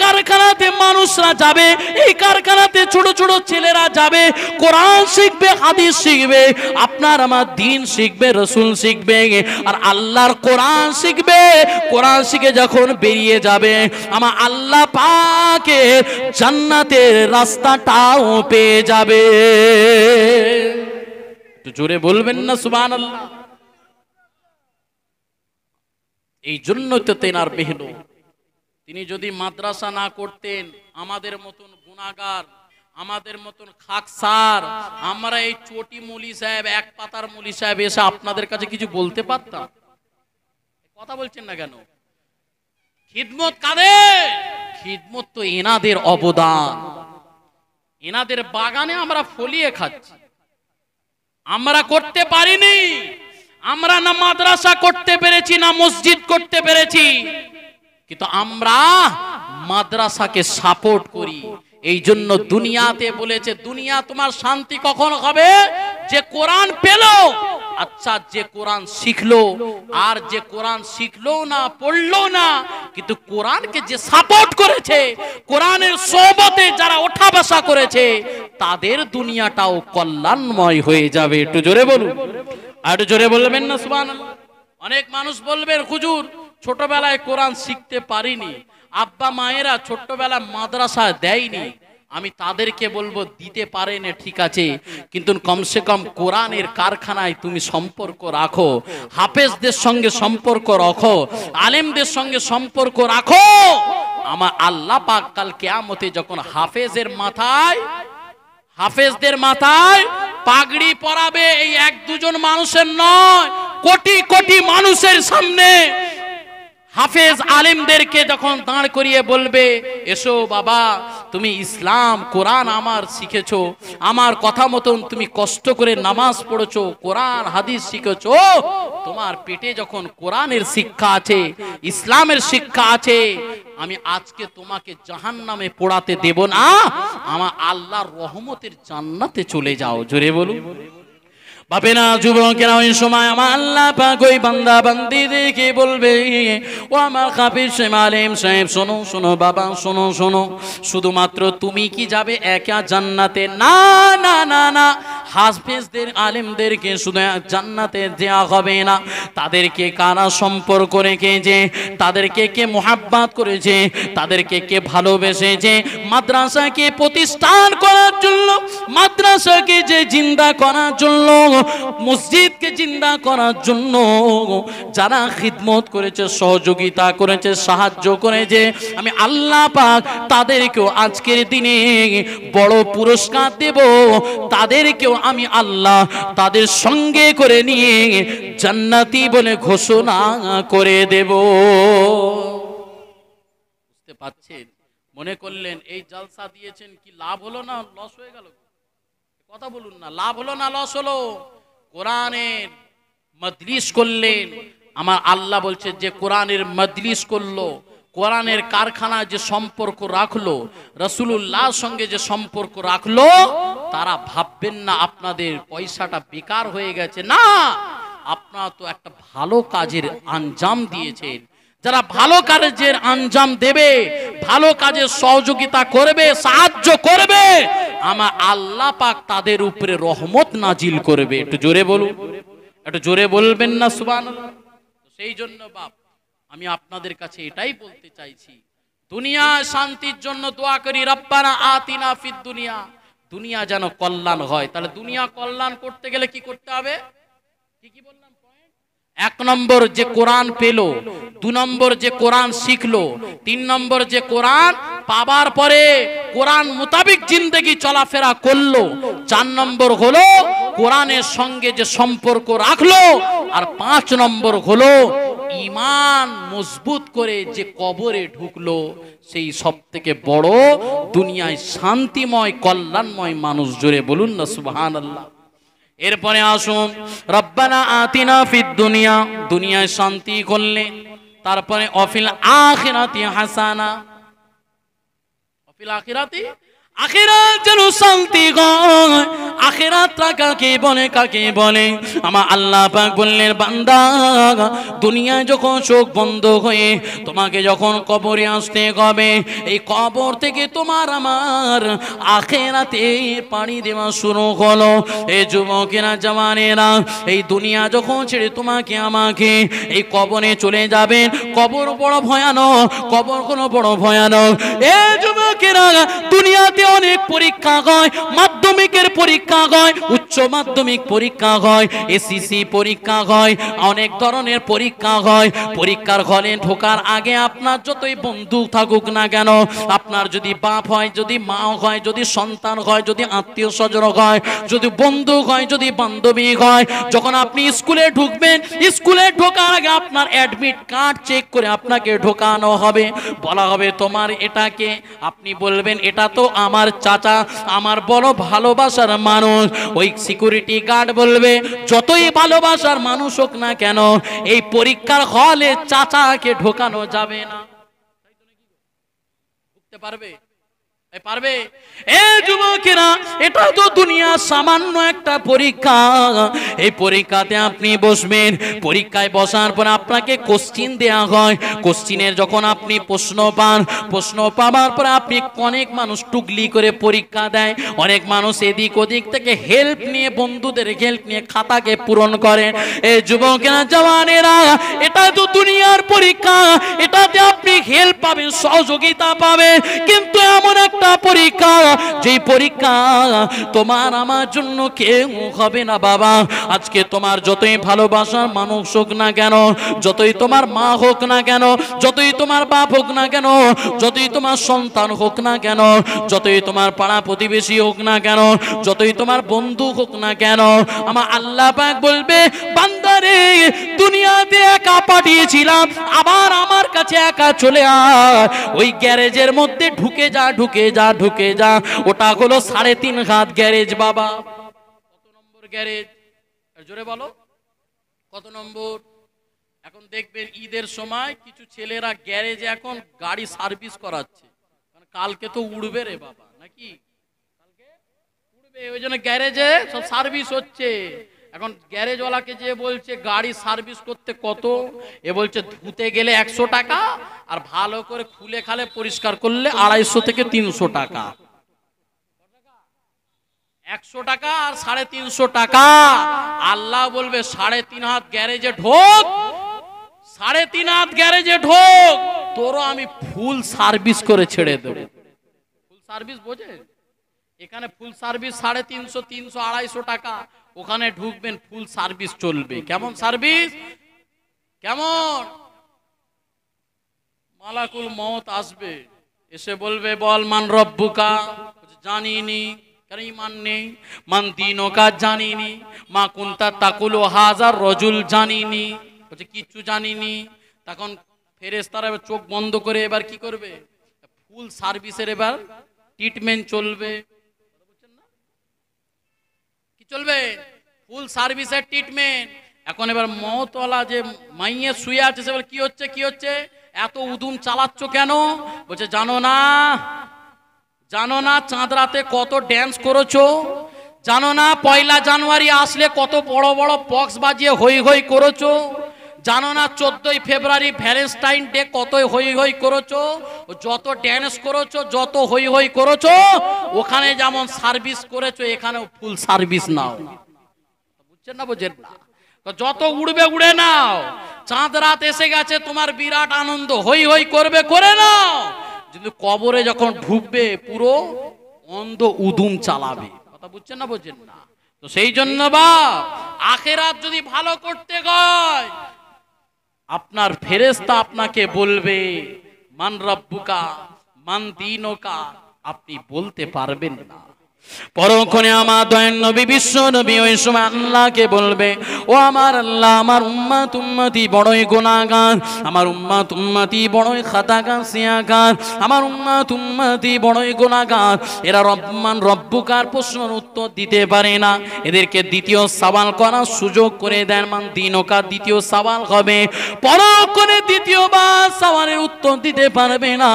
কারখানাতে মানুষরা যাবে, এই কারখানাতে ছোট ছোট ছেলেরা যাবে, কোরআন শিখবে, হাদিস শিখবে, আপনার আমার দিন শিখবে, রসুল শিখবে, আর আল্লাহর কোরআন শিখবে। কোরআন শিখে যখন বেরিয়ে যাবে, আমার আল্লাহ পাকে জান্নাতের রাস্তাটাও পেয়ে যাবে। একটু জোরে বলবেন না সুবহানাল্লাহ? এই জন্য তো তেনার মেহনত। তিনি যদি মাদ্রাসা না করতেন, আমাদের মতন গুনাহগার, আমাদের মতন খাকসার, আমরা এই চটি মৌলী সাহেব, এক পাতার মৌলী সাহেব এসে আপনাদের কাছে কিছু বলতে পারতাম? কথা বলছেন না কেন? খিদমত কাদের? খিদমত তো এনাদের অবদান। এনাদের বাগানে আমরা ফলিয়ে খাচ্ছি। আমরা করতে পারিনি, আমরা না মাদ্রাসা করতে পেরেছি, না মসজিদ করতে পেরেছি, কিন্তু আমরা মাদ্রাসাকে সাপোর্ট করি। এই জন্য দুনিয়াতে বলেছে দুনিয়া তোমার শান্তি কখন হবে? যে কোরআন পেল, আচ্ছা যে কোরআন শিখলো আর যে কোরআন শিখলো না পড়লো না কিন্তু কোরআনকে যে সাপোর্ট করেছে, কোরআনের সোহবতে যারা ওঠা বসা করেছে, তাদের দুনিয়াটাও কল্যাণময় হয়ে যাবে। একটু জোরে বলুন, আর একটু জোরে বলবেন না সুবহানাল্লাহ। অনেক মানুষ বলবেন হুজুর ছোটবেলায় কোরআন শিখতে পারিনি, আব্বা মায়েরা ছোটবেলায় মাদ্রাসা দেয়নি। আমি তাদেরকে বলবো দিতে পারেন ঠিক আছে, কিন্তু কমসে কম কোরআনের কারখানায় তুমি সম্পর্ক রাখো, হাফেজদের সঙ্গে সম্পর্ক রাখো, আলেমদের সঙ্গে সম্পর্ক রাখো। আমার আল্লাহ পাক কাল কিয়ামতে যখন হাফেজদের মাথায় পাগড়ি পরাবে, এই এক দুজন মানুষের নয়, কোটি কোটি মানুষের সামনে হাফেজ আলেমদেরকে যখন দাঁড় করিয়ে বলবে, এসো বাবা তুমি ইসলাম কোরআন আমার শিখেছো, আমার কথা মতন তুমি কষ্ট করে নামাজ পড়েছো, কোরআন হাদিস শিখেছো, তোমার পেটে যখন কোরআনের শিক্ষা আছে, ইসলামের শিক্ষা আছে, আমি আজকে তোমাকে জাহান্নামে পোড়াতে দেব না, আমার আল্লাহর রহমতের জান্নাতে চলে যাও। জোরে বলুন বাপেরা যুবকেরা, ওই সময় আমার আল্লাহ পাক ওই বান্দা বান্দীদেরকে বলবে, ও আমার হাফেজ আলেম সাহেব শোনো শোনো বাবা শোনো শোনো, শুধুমাত্র তুমি কি যাবে একা জান্নাতে? না না না না, হাফেজদের আলেমদেরকে শুধু জান্নাতে দেওয়া হবে না, তাদেরকে কারা সম্পর্ক রেখেছে, তাদেরকে কে মোহাব্বত করেছে, তাদেরকে কে ভালোবেসেছে, মাদ্রাসাকে প্রতিষ্ঠান করার জন্য, মাদ্রাসাকে যে জিন্দা করার জন্য, মসজিদকে জিন্দা করার জন্য যারা খিদমত করেছে, সহযোগিতা করেছে, সাহায্য করেছে, আমি আল্লাহ পাক তাদেরকেও আজকের দিনে বড় পুরস্কার দেব, তাদেরকেও আমি আল্লাহ তাদের সঙ্গে করে নিয়ে জান্নাতি বলে ঘোষণা করে দেব। বুঝতে পারছেন? মনে করলেন এই জলসা দিয়েছেন কি লাভ হলো না লস হয়ে গেল? কথা বলুন না, লাভ হলো না লস হলো? কোরআনের মজলিস করলেন, আমার আল্লাহ বলছে যে কোরআনের মজলিস করলো, কোরআনের কারখানায় যে সম্পর্ক রাখলো, রাসূলুল্লাহর সঙ্গে যে সম্পর্ক রাখলো, তারা ভাববেন না আপনাদের পয়সাটা বেকার হয়ে গেছে, না, আপনারা তো একটা ভালো কাজের আঞ্জাম দিয়েছেন। যারা ভালো কাজের আঞ্জাম দেবে, ভালো কাজের সহযোগিতা করবে, সাহায্য করবে, আমার আল্লাহ পাক তাদের উপরে রহমত নাজিল করবে। একটু জোরে বলুন, একটু জোরে বলবেন না সুবহানাল্লাহ। সেই জন্য বাপ আমি আপনাদের কাছে এটাই বলতে চাইছি, দুনিয়া শান্তির জন্য দোয়া করি, রব্বানা আতিনা ফিদ দুনিয়া, দুনিয়া যেন কল্যাণ হয়। তাহলে দুনিয়া কল্যাণ করতে গেলে কি করতে হবে? কি বললাম? এক নম্বর যে কোরআন পেলো, দু নম্বর যে কোরআন শিখলো, তিন নম্বর যে কোরআন পাবার পরে কোরআন মোতাবিক জিন্দেগি চলাফেরা করলো, চার নম্বর হলো কোরআনের সঙ্গে যে সম্পর্ক রাখলো, আর পাঁচ নম্বর হলো ঈমান মজবুত করে যে কবরে ঢুকলো, সেই সব থেকে বড় দুনিয়ায় শান্তিময় কল্যাণময় মানুষ। জোরে বলুন না সুবহানাল্লাহ। এরপরে আসুন, রব্বানা আতিনা ফিদ দুনিয়া, দুনিয়ায় শান্তি করলে, তারপরে অফিল আখিরাতি হাসানা, অফিল আখিরাতি, আখিরাত যেন শান্তি হয়। আখিরাতটা কাকে বলে, কাকে বলে? আমার আল্লাহ পাক বললেন, বান্দা দুনিয়ায় যখন চোখ বন্ধ হয়ে তোমাকে যখন কবরে আসতে হবে, এই কবর থেকে তোমার আমার আখিরাতে পাড়ি দেওয়া শুরু হলো। এই যুবকেরা জওয়ানেরা, এই দুনিয়া যখন ছেড়ে তোমাকে আমাকে এই কবরে চলে যাবেন, কবর বড় ভয়ানক, কবর কোনো বড় ভয়ানক। এই যুবকেরা, দুনিয়াতে অনেক পরীক্ষা হয়, মাধ্যমিকের পরীক্ষা হয়, উচ্চ মাধ্যমিক পরীক্ষা হয়, এসএসসি পরীক্ষা হয়, অনেক ধরনের পরীক্ষা হয়। পরীক্ষার হলে ঢোকার আগে আপনার যতই বন্ধু থাকুক না কেন, আপনার যদি বাপ হয়, যদি মা হয়, যদি সন্তান হয়, যদি আত্মীয় স্বজন হয়, যদি বন্ধু হয়, যদি বান্ধবী হয়, যখন আপনি স্কুলে ঢুকবেন, স্কুলে ঢোকার আগে আপনার অ্যাডমিট কার্ড চেক করে আপনাকে ঢোকানো হবে। বলা হবে তোমার এটাকে, আপনি বলবেন এটা তো আমার চাচা, আমার বড় ভালোবাসার মানুষ। ওই সিকিউরিটি গার্ড বলবে যতই ভালোবাসার মানুষ হোক না কেন, এই পরীক্ষার হলে চাচাকে ঢোকানো যাবে না। ঢুকতে পারবে? পারবে? এ যুবকেরা, এটা তো দুনিয়ার সামান্য একটা পরীক্ষা। এই পরীক্ষাতে আপনি বসবেন, পরীক্ষায় বসার পর আপনাকে কোশ্চিন দেয়া হয়। কোশ্চিনের যখন আপনি প্রশ্ন পান, প্রশ্ন পাওয়ার পর আপনি, অনেক মানুষ টুকলি করে পরীক্ষা দেয়, অনেক মানুষ এদিক ওদিক থেকে হেল্প নিয়ে, বন্ধুদের হেল্প নিয়ে খাতাকে পূরণ করেন। এই যুবকেরা, জওয়ানেরা, এটা তো দুনিয়ার পরীক্ষা, এটাতে আপনি হেল্প পাবেন, সহযোগিতা পাবেন, কিন্তু এমন একটা পরীক্ষা, যে পরীক্ষা তোমার আমার জন্য কেউ হবে না বাবা। আজকে তোমার যতই ভালোবাসার মানুষ হোক না কেন, যতই তোমার মা হোক না কেন, যতই তোমার বাপ হোক না কেন, যতই তোমার সন্তান হোক না কেন, যতই তোমার পাড়া প্রতিবেশী হোক না কেন, যতই তোমার বন্ধু হোক না কেন, আমার আল্লাহ পাক বলবে, বান্দারে, দুনিয়াতে একা পাঠিয়েছিলাম, আবার আমার কাছে একা চলে আয়। ওই গ্যারেজের মধ্যে ঢুকে যা, ঢুকে যা, ঢুকে যা। ওটা হলো 3.5 হাত গ্যারেজ বাবা। কত নম্বর গ্যারেজ? জোরে বলো, কত নম্বর? এখন দেখবেন ঈদের সময় কিছু ছেলেরা গ্যারেজে এখন গাড়ি সার্ভিস করাচ্ছে, কালকে তো উড়বে রে বাবা, নাকি কালকে উড়বে, ওই জন্য গ্যারেজে সব সার্ভিস হচ্ছে। এখন গ্যারেজওয়ালাকে যে বলছে গাড়ি সার্ভিস করতে কত, এ বলছে ধুতে গেলে 100 টাকা, আর ভালো করে খুলে খালে পরিষ্কার করলে 250 থেকে 300 টাকা। 100 টাকা আর 350 টাকা। আল্লাহ বলবে 3.5 হাত গ্যারেজে ঢোক, 3.5 হাত গ্যারেজে ঢোক, তোরও আমি ফুল সার্ভিস করে ছেড়ে দেবো। ফুল সার্ভিস বোঝে? এখানে ফুল সার্ভিস 350, 300, 250 টাকা। ওখানে ঢুকবেন, ফুল সার্ভিস চলবে। কেমন সার্ভিস? কেমন? মালাকুল মউত আসবে, এসে বলবে, বল মান রব্বুকা, জানিনি, কারণ ঈমান নেই। মান দীনুকা, জানিনি। মা কুনতা তাকুলু হাজার রজুল, জানিনি, বলছে কিচ্ছু জানিনি। তখন ফেরেশতারা চোখ বন্ধ করে এবার কি করবে? ফুল সার্ভিসের এবার ট্রিটমেন্ট চলবে। কি চলবে? ফুল সার্ভিসের ট্রিটমেন্ট। এখন এবার মওতওয়ালা যে মাইয়ে শুয়ে আছে, সে বলে, কি হচ্ছে, কি হচ্ছে, এত উদুম চালাচ্ছ কেন? বলছে, জানো না, জানো না চাঁদ রাতে কত ড্যান্স করেছো? জানো না 1 জানুয়ারি আসলে কত বড় বড় বক্স বাজিয়ে হই হই করেছো? জানো না 14 ফেব্রুয়ারি ভ্যালেন্টাইন ডে কত হই হই করেছো? যত ড্যান্স করেছো, যত হই হই করেছো, ওখানে যেমন সার্ভিস করেছো, এখানেও ফুল সার্ভিস নাও। বুঝছেন না? বুঝেন না? যত উড়বে উড়ে নাও, চাঁদ রাত এসে গেছে, তোমার বিরাট আনন্দ, হই হই করবে, করে নাও। কিন্তু কবরে যখন ঢুকবে, পুরো অন্ধ উদুম চালাবে। কথা বুঝছেন না? বুঝেন না? তো সেই জন্য বাপ, আখিরাত যদি ভালো করতে হয়, আপনার ফেরেশতা আপনাকে বলবে, মান রব্বুকা, মান দীনুকা, আপনি বলতে পারবেন না। পরক্ষণে আমার দয়াল নবী, বিশ্ব নবী ওই সময় আল্লাহকে বলবে, ও আমার আল্লাহ, আমার উম্মত উম্মতি বড়ই গুনাহগার, আমার উম্মত উম্মতি বড়ই খাতাগার সিয়াগার, আমার উম্মত উম্মতি বড়ই গুনাহগার। এরা রব্বান রব্বুকার প্রশ্নের উত্তর দিতে পারে না, এদেরকে দ্বিতীয় সওয়াল করার সুযোগ করে দেন। মান দীনুকা দ্বিতীয় সওয়াল হবে, পরক্ষণে দ্বিতীয়বার সওয়ালের উত্তর দিতে পারবে না।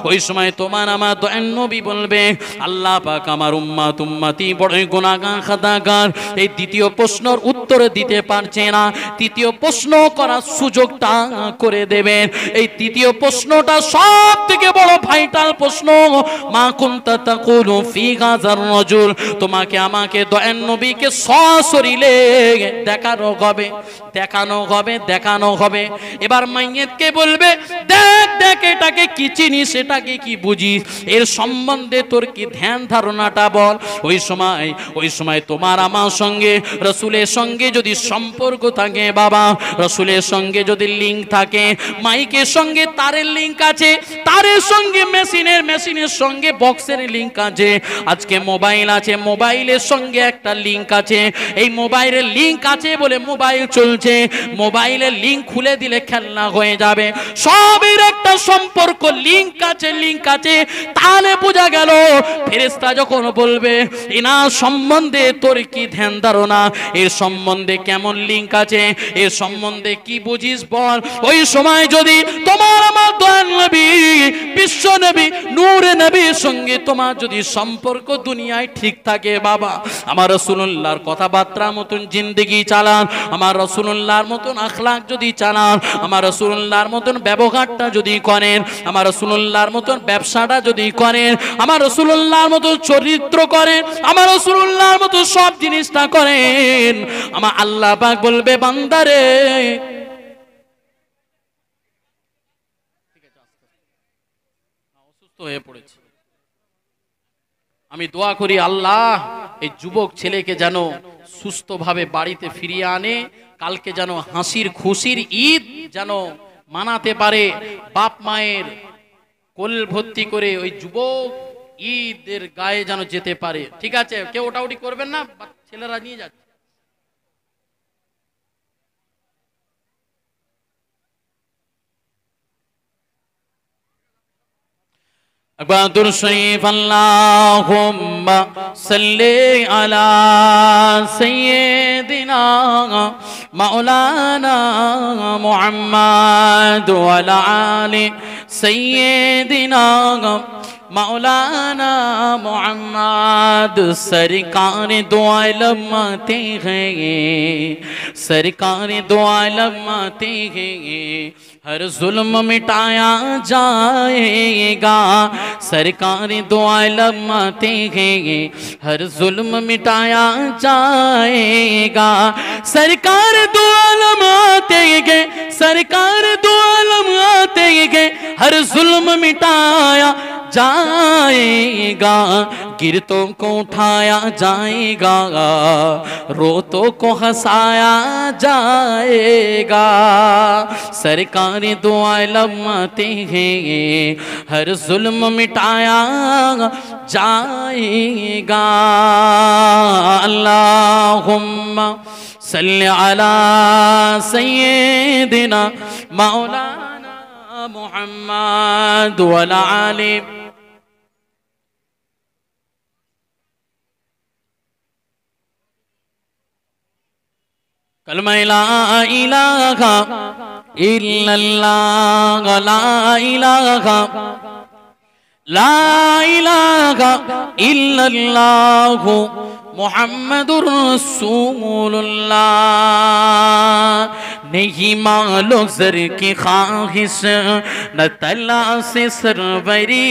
ওই সময় তোমার আমার দয়াল নবী বলবে, আল্লাহ পাক আমার উম্মত উম্মতি বড়ই গুনাহগার খাতাগার, এই দ্বিতীয় প্রশ্নের উত্তর দিতে পারছে না, তৃতীয় প্রশ্ন করার সুযোগটা করে দেবেন। এই তৃতীয় প্রশ্নটা সব থেকে বড় ভাইটাল প্রশ্ন। মা কুনতা তাকুলু ফি হাযার রাজুল, তোমাকে আমাকে দয়াল নবীকে সশরীরে দেখানো হবে, দেখানো হবে, দেখানো হবে। এবার মাইয়েতকে বলবে, দেখ দেখ, এটাকে কি চিনিস, এটাকে কি বুঝিস, এর সম্বন্ধে তোর কি ধ্যান ধারণাটা বল। ওই সময় তোমার আমার সঙ্গে, রাসূলের সঙ্গে যদি সম্পর্ক থাকে বাবা, রাসূলের সঙ্গে যদি লিংক থাকে, মাইকের সঙ্গে তারের লিংক আছে, তারের সঙ্গে মেশিনের সঙ্গে বক্সের লিংক আছে, আজকে মোবাইল আছে, মোবাইলের সঙ্গে একটা লিংক আছে, এই মোবাইলের লিংক আছে বলে মোবাইল চলছে, মোবাইলের লিংক খুলে দিলে খেলনা হয়ে যাবে। সবের একটা সম্পর্ক, লিংক আছে, লিংক আছে। তাহলে বোঝা গেল ফেরেশতা যখন তখন বলবে এনার সম্বন্ধে তোর কি ধ্যান ধারণা, এর সম্বন্ধে কেমন লিঙ্ক আছে, এর সম্বন্ধে কি বুঝিস বল। ওই সময় যদি তোমার আমার দয়াল নবী বিশ্ব নবী নূরে নবীর সঙ্গে তোমার যদি সম্পর্ক দুনিয়ায় ঠিক থাকে, বাবা আমার রাসূলুল্লাহর কথাবার্তার মতন জিন্দেগি চালান, আমার রাসূলুল্লাহর মতন আখলাক যদি চালান, আমার রাসূলুল্লাহর মতন ব্যবহারটা যদি করেন, আমার রাসূলুল্লাহর মতন ব্যবসাটা যদি করেন, আমার রাসূলুল্লাহর মতন চরিত্র করেন, আমার রাসূলুল্লাহর মতো সব জিনিসটা করেন, আমার আল্লাহ পাক বলবে বান্দারে অসুস্থ হয়ে পড়েছে, আমি দোয়া করি আল্লাহ এই যুবক ছেলেকে যেন সুস্থভাবে বাড়িতে ফিরিয়ে আনে, কালকে যেন হাসির খুশির ঈদ যেন মানাতে পারে, বাপ মায়ের কোল ভর্তি করে ওই যুবক ঈদের গায়ে যেন যেতে পারে। ঠিক আছে, কেউ ওটাউটি করবেন না, ছেলেরা নিয়ে যাচ্ছে। أكبر شريف اللهم صل على سيدنا مولانا محمد وعلى آل سيدنا मौलाना मोहम्मद सरकार दो आलम आते हैं, सरकार दो आलम आते हैं, हर जुल्म मिटाया जाएगा, सरकार दो आलम आते हैं, हर जुल्म मिटाया जाएगा, सरकार दो आलम आते हैं, सरकार दो आलम आते हैं, हर जुल्म मिटाया जाएगा, गिरतों को उठाया जाएगा, रोतों को हंसाया जाएगा, सरकार दो आलम आते हैं, हर जुल्म मिटाया जाएगा। अल्लाहुम्मा सल्ली अला सय्यिदिना मौलाना मुहम्मद वअला आलि कलमा ला इलाहा इल्लल्लाह, ला इलाहा इल्लल्लाह मुहम्मदुर रसूलुल्लाह। नहीं मालो ज़र की ख्वाहिश न तला से सरवरी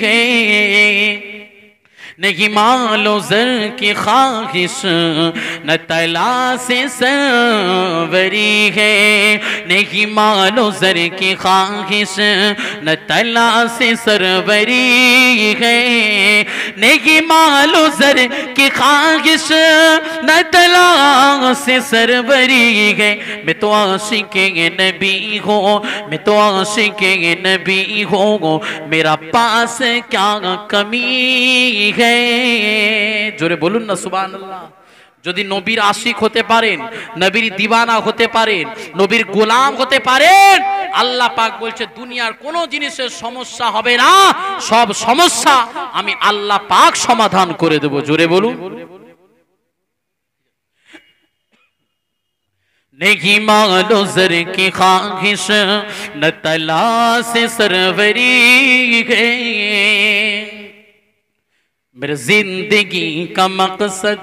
है, नहीं मालो ज़र की ख्वाहिश न तला से सरवरी है, नहीं मालो ज़र की ख्वाहिश न तला से सरवरी है, नहीं मालो ज़र की ख्वाहिश न तला से सरवरी है। मैं तो आशिक़ नबी हूँ, मैं तो आशिक़ नबी हूँ, मेरा पास क्या कमी है। জোরে বলুন না সুবহানাল্লাহ। যদি নবীর আশিক হতে পারেন, নবীর দিওয়ানা হতে পারেন, নবীর গোলাম হতে পারেন, আল্লাহ পাক বলছে দুনিয়ার কোনো জিনিসের সমস্যা হবে না, সব সমস্যা আমি আল্লাহ পাক সমাধান করে দেব। জোরে বলুন। नहीं मालो ज़र की ख्वाहिश न तला से सरवरी है, मेरे जिंदगी का मकसद।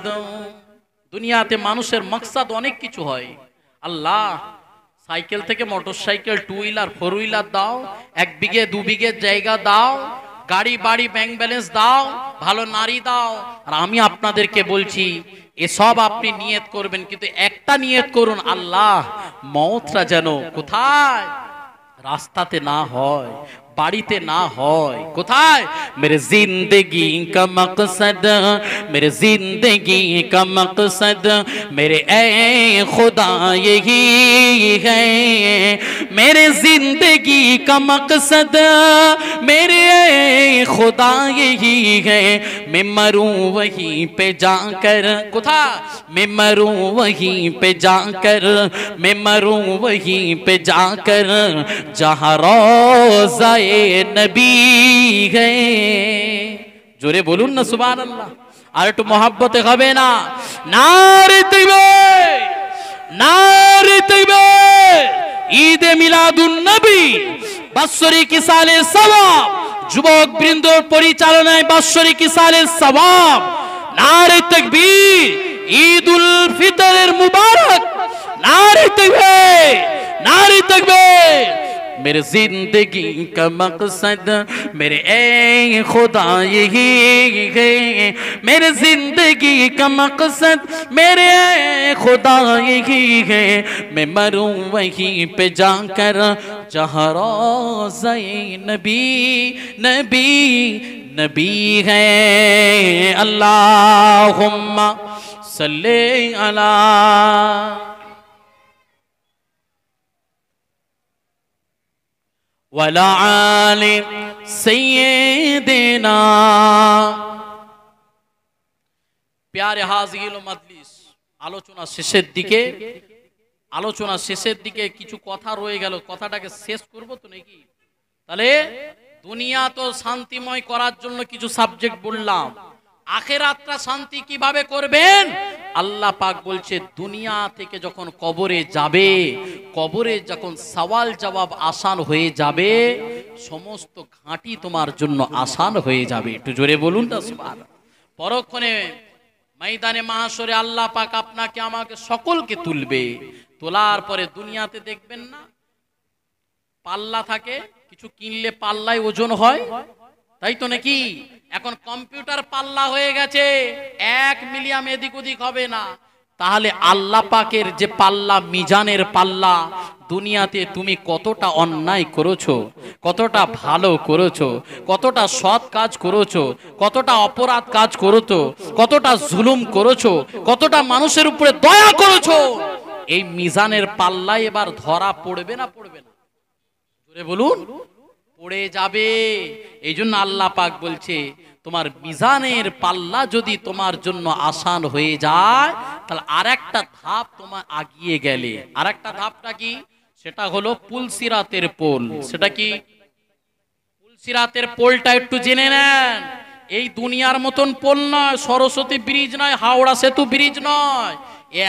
দুনিয়াতে মানুষের মাকসাদ অনেক কিছু হয়। আল্লাহ সাইকেল থেকে motorcycle, two wheeler, four wheeler দাও, 1 বিঘে 2 বিঘে জায়গা দাও, গাড়ি বাড়ি ব্যাংক ব্যালেন্স দাও, ভালো নারী দাও। আর আমি আপনাদেরকে বলছি এসব আপনি নিয়ত করবেন, কিন্তু একটা নিয়ত করুন, আল্লাহ মওতটা যেন কোথায় রাস্তাতে না হয়, বাড়িতে না হয়, কোথায়? मेरे जिंदगी का मकसद, मेरे जिंदगी का मकसद मेरे ए खुदा यही है, मेरे जिंदगी का मकसद मेरे ए खुदा यही है, मैं मरूं वहीं पे जाकर, कोथा मैं मरूं वहीं पे जाकर, मैं मरूं वहीं पे जाकर जहाँ रोज़ा नबी है। জোরে বলুন না সুবহানাল্লাহ। আর একটু মহাব্বতে হবে না? নারে তাকবীর, নারে তাকবীর। ঈদে মিলাদুন নবী বাৎসরিক ইসালের সওয়াব, যুবক বৃন্দর পরিচালনায় বাৎসরিক ইসালের সওয়াব। নারে তাকবীর। ঈদুল ফিতরের মুবারক। नारे तकबीर, नारे तकबीर। मेरे जिंदगी का मकसद मेरे ए खुदा यही है, मेरे जिंदगी का मकसद मेरे ए खुदा यही है, मैं मरूं वहीं पे जाकर जहाँ रोज़ा नबी नबी नबी है। अल्लाहुम्मा सल्ले अला ওয়ালা আলি সাইয়্যিদিনা। প্যারে হাজির মাজলিস, আলোচনা শেষের দিকে কিছু কথা রয়ে গেল, কথাটাকে শেষ করব তো নাকি? তাহলে দুনিয়া তো শান্তিময় করার জন্য কিছু সাবজেক্ট বললাম, আখিরাতটা শান্তি কিভাবে করবেন আল্লাহ পাক বলছে দুনিয়া থেকে যখন কবরে যাবে, কবরে যখন সওয়াল জবাব আসান হয়ে যাবে, সমস্ত ঘাঁটি তোমার জন্য আসান হয়ে যাবে। একটু জোরে বলুন না সুবহানাল্লাহ। পরক্ষণে ময়দানে মাহশরে আল্লাহ পাক আপনাকে আমাকে সকলকে তুলবে, তোলার পরে দুনিয়াতে দেখবেন না পাল্লা থাকে, কিছু কিনলে পাল্লায় ওজন হয়, তাই তো নাকি? এখন কম্পিউটার পাল্লা হয়ে গেছে, 1 মিলিয়াম এদিক ওদিক হবে না। তাহলে আল্লাহ পাকের যে পাল্লা, মিজানের পাল্লা, দুনিয়াতে তুমি কতটা অন্যায় করেছো, কতটা ভালো করেছো, কতটা সৎ কাজ করেছো, কতটা অপরাধ কাজ করেছো, কতটা জুলুম করেছো, কতটা মানুষের উপরে দয়া করেছো, এই মিজানের পাল্লায় এবার ধরা পড়বে না পড়বে না? জোরে বলুন। পড়ে যাবে। এই জন্য আল্লাহ পাক বলছে তোমার মিজানের পাল্লা যদি তোমার জন্য আসান হয়ে যায়, তাহলে আরেকটা ধাপ তোমার আগিয়ে গেলে। আরেকটা ধাপটা কি? সেটা হলো পুলসিরাতের পোল। সেটা কি? পুলসিরাতের পোলটা একটু জেনে নেন। এই দুনিয়ার মতন পোল নয়, সরস্বতী ব্রিজ নয়, হাওড়া সেতু ব্রিজ নয়,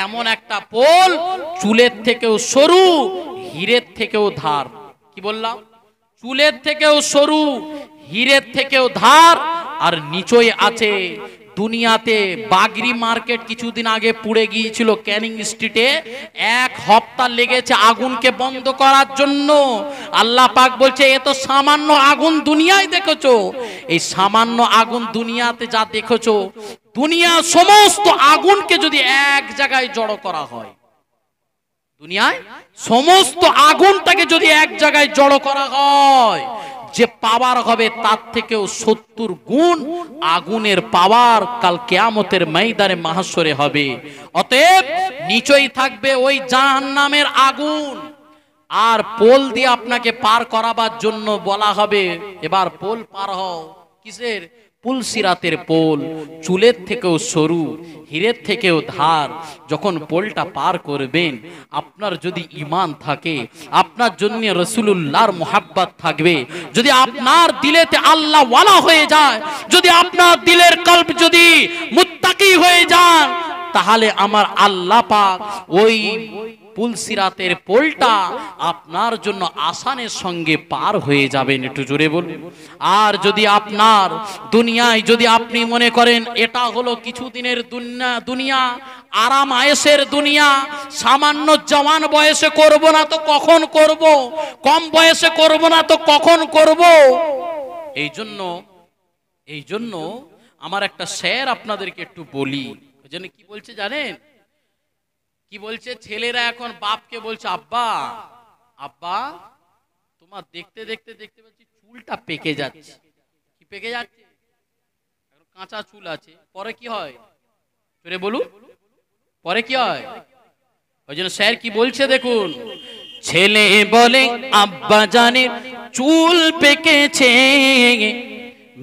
এমন একটা পোল চুলের থেকেও সরু, হীরের থেকেও ধার। কি বললাম? চুলের থেকেও সরু, হীরের থেকেও ধার, আর নিচই আছে দুনিয়াতে বাগরি মার্কেট কিছুদিন আগে পুড়ে গিয়েছিল ক্যানিং স্ট্রিটে, 1 সপ্তাহ লেগেছে আগুনকে বন্ধ করার জন্য। আল্লাহ পাক বলছে এ তো সামান্য আগুন দুনিয়ায় দেখেছো, এই সামান্য আগুন দুনিয়াতে যা দেখেছো, দুনিয়া সমস্ত আগুনকে যদি এক জায়গায় জড়ো করা হয়, দুনিয়ায় সমস্ত আগুনটাকে যদি এক জায়গায় জড়ো করা হয়, যে পাওয়ার হবে তার থেকেও 70 গুণ আগুনের পাওয়ার কাল কিয়ামতের ময়দানে মাহশরে হবে। অতএব নিচেই থাকবে ওই জাহান্নামের আগুন, আর পোল দিয়ে আপনাকে পার করাবার জন্য বলা হবে এবার পোল পার হও। কিসের? পুলসিরাতের পোল, চুলের থেকেও সরু, হীরের থেকেও ধার। যখন পোলটা পার করবেন, আপনার যদি ঈমান থাকে, আপনার জন্য রাসূলুল্লাহর মুহাব্বত থাকবে, যদি আপনার দিলেতে আল্লাহ ওয়ালা হয়ে যায়, যদি আপনার দিলের কলব যদি মুত্তাকি হয়ে যায়, তাহলে আমার আল্লাহ পাক ওই পুলসিরাতের পোলটা আপনার জন্য আসানের সঙ্গে পার হয়ে যাবেন। একটু জোরে বলুন। আর যদি আপনার দুনিয়ায় যদি আপনি মনে করেন এটা হলো কিছুদিনের দুনিয়া, আরাম আয়েশের দুনিয়া, সামান্য জওয়ান বয়সে করব না তো কখন করব, কম বয়সে করব না তো কখন করব, এই জন্য আমার একটা শের আপনাদেরকে একটু বলি। ওই জন্য কি বলছে জানেন? কি বলছে? ছেলেরা এখন বাপকে বলছে আব্বা আব্বা তোমার দেখতে দেখতে দেখতে পাচ্ছি চুলটা পেকে যাচ্ছে। কি পেকে যাচ্ছে? কাঁচা চুল আছে, পরে কি হয়? জোরে বলুন, পরে কি হয়? ওই জন্য স্যার কি বলছে দেখুন, ছেলে বলে আব্বা জানের চুল পেকেছে,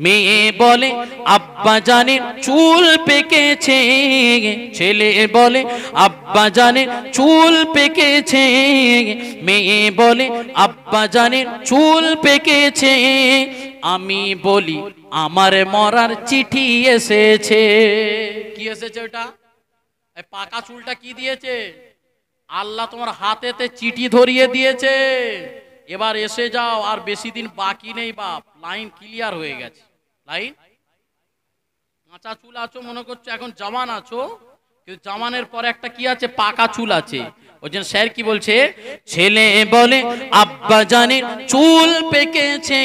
মেয়ে বলে আব্বা জানের চুল পেকেছে, ছেলে বলে আব্বা জানের চুল পেকেছে, মেয়ে বলে আব্বা জানের চুল পেকেছে, আমি বলি আমার মরার চিঠি এসেছে। কি এসেছে ওটা? এই পাকা চুলটা কি দিয়েছে? আল্লাহ তোমার হাতেতে চিঠি ধরিয়ে দিয়েছে। এবার এসে যাও, আর বেশি দিন বাকি নেই বাপ, লাইন ক্লিয়ার হয়ে গেছে। লাইন কাঁচা চুল আছো মনে করছো এখন জওয়ান আছো, কিন্তু জওয়ানের পরে একটা কি আছে? পাকা চুল আছে। ওই জন্য স্যার কি বলছে? ছেলে বলে আব্বা জানের চুল পেকেছে,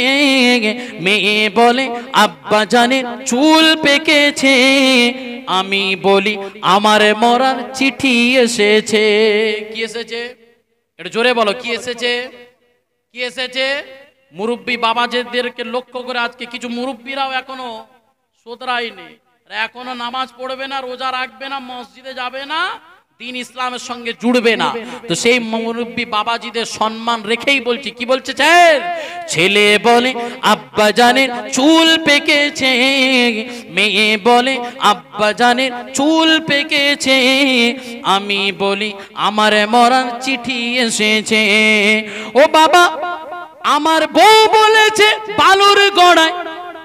মেয়ে বলে আব্বা জানের চুল পেকেছে, আমি বলি আমার মরার চিঠি এসেছে। কি এসেছে? এটা জোরে বলো, কি এসেছে? কি এসেছে? মুরব্বী বাবাজিদেরকে লক্ষ্য করে আজকে কিছু মুরব্বীরাও এখনো শোধরায়নি, এখনো নামাজ পড়বে না, রোজা রাখবে না, মসজিদে যাবে না, দিন ইসলামের সঙ্গে জুড়বে না। তো সেই মুরব্বী বাবাজিদের সম্মান রেখেই বলছি, কি বলছে স্যার? ছেলে বলে আব্বা জানের চুল পেকেছে, মেয়ে বলে আব্বা জানের চুল পেকেছে, আমি বলি আমার মরার চিঠি এসেছে। ও বাবা, আমার বউ বলেছে বালুর গোড়ায়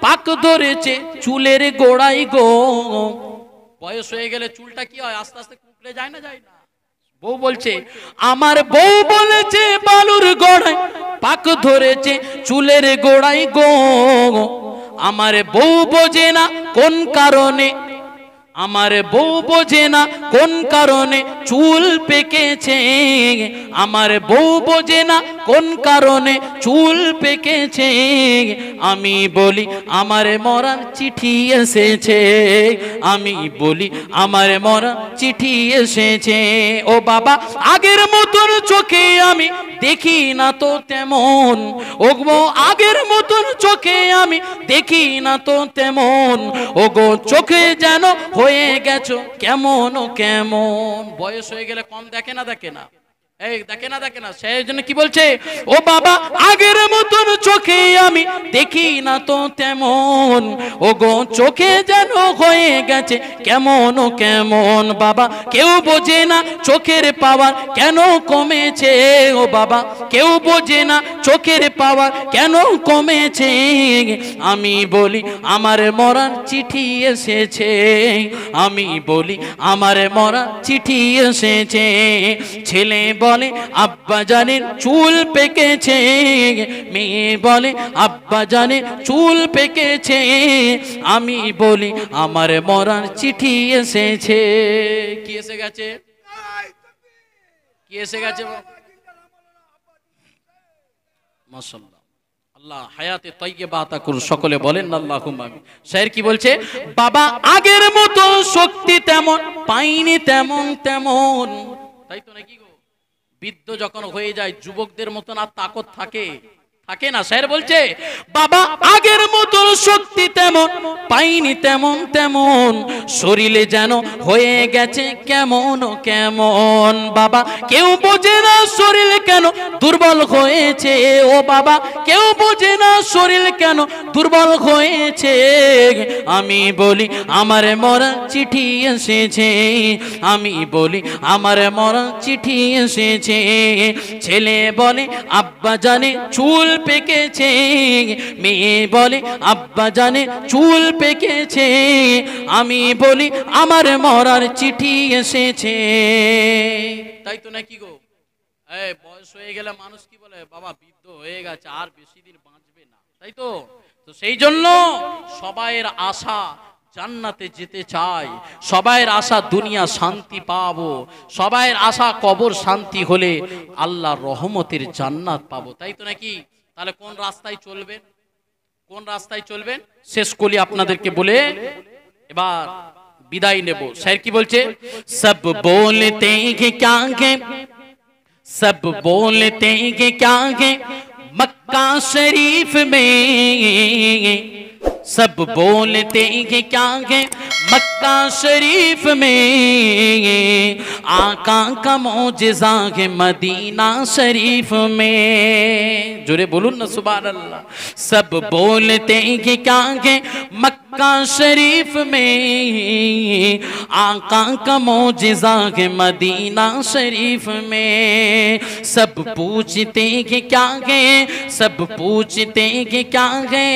পাক ধরেছে চুলের গোড়ায় গো। বয়স হয়ে গেলে চুলটা কি হয়? আস্তে আস্তে কুকড়ে যায় না, যায় না? বউ বলছে, আমার বউ বলেছে বালুর গোড়ায় পাক ধরেছে চুলের গোড়ায় গো। আমার বউ বোঝে না কোন কারণে, আমার বউ বোঝে না কোন কারণে চুল পেকেছে, আমার বউ বোঝে না কোন কারণে চুল পেকেছে, আমি বলি আমার মরার চিঠি এসেছে, আমি বলি আমার মরার চিঠি এসেছে। ও বাবা, আগের মতন চোখে আমি দেখি না তো তেমন, ও গো আগের মতন চোখে আমি দেখি না তো তেমন, ও গো চোখে যেন হয়ে গেছো কেমন ও কেমন। বয়স হয়ে গেলে কম দেখে না, দেখে না? এই দেখে না, দেখে না? সেই জন্য কি বলছে? ও বাবা, আগের মতন চোখে আমি দেখি না তো তেমন, ও গো চোখে যেন হয়ে গেছে কেমন ও কেমন। বাবা, কেউ বোঝে না চোখের পাওয়ার কেন কমেছে, ও বাবা কেউ বোঝে না চোখের পাওয়ার কেন কমেছে, আমি বলি আমার মরার চিঠি এসেছে, আমি বলি আমার মরার চিঠি এসেছে। ছেলে বলে আব্বা জানের চুল পেকেছে, মেয়ে বলে আব্বা জানের চুল পেকেছে, আমি বলি আমার মরার চিঠি এসেছে। কি এসে গেছে? কি এসে গেছে? মাশাআল্লাহ, আল্লাহ হায়াতে তাইয়্যিবা আতা করুন, সকলে বলেন আল্লাহুম্মা আমিন। শায়ের কি বলছে? বাবা আগের মতো শক্তি তেমন পাইনি তেমন তেমন। তাই তো নাকি গো? বৃদ্ধ যখন হয়ে যায় যুবকদের মতন আর তাকত থাকে? থাকে না? শায়ের বলছে বাবা আগের মতো শক্তি তেমন পাইনি তেমন তেমন, শরীরে যেন হয়ে গেছে কেমন ও কেমন। বাবা কেউ বোঝে না শরীর কেন দুর্বল হয়েছে, ও বাবা কেউ বোঝে না শরীর কেন দুর্বল হয়েছে, আমি বলি আমার মরা চিঠি এসেছে, আমি বলি আমার মরা চিঠি এসেছে। ছেলে বলে আব্বা জানে চুল পেকেছে, মেয়ে বলে আব্বা জানে চুল পেকেছে, আমি বলি আমার মরার চিঠি এসেছে। তাই তো নাকি গো? এই বয়স হয়ে গেলে মানুষ কি বলে? বাবা বৃদ্ধ হয়ে গেছে, আর বেশি দিন বাঁচবে না। তাই তো? তো সেই জন্য সবাইয়ের আশা জান্নাতে যেতে চাই, সবাইয়ের আশা দুনিয়া শান্তি পাবো, সবাইয়ের আশা কবর শান্তি হলে আল্লাহর রহমতের জান্নাত পাবো। তাই তো নাকি? তাহলে কোন রাস্তায় চলবেন? কোন রাস্তায় চলবেন শেষ করি আপনাদেরকে বলে এবার বিদায় নেব। শায়ের কি বলছে? সব বলতে हैं क्या है, सब बोलते हैं क्या है मक्का शरीफ में, सब बोलते हैं क्या है मक्का शरीफ में, आका का मौजिज़ा है मदीना शरीफ में। जोरे बोलून ना सुभान अल्लाह। सब बोलते हैं क्या है मक्का शरीफ में, आका का मौजिज़ा है मदीना शरीफ में। सब पूछते हैं क्या है, सब पूछते हैं क्या है,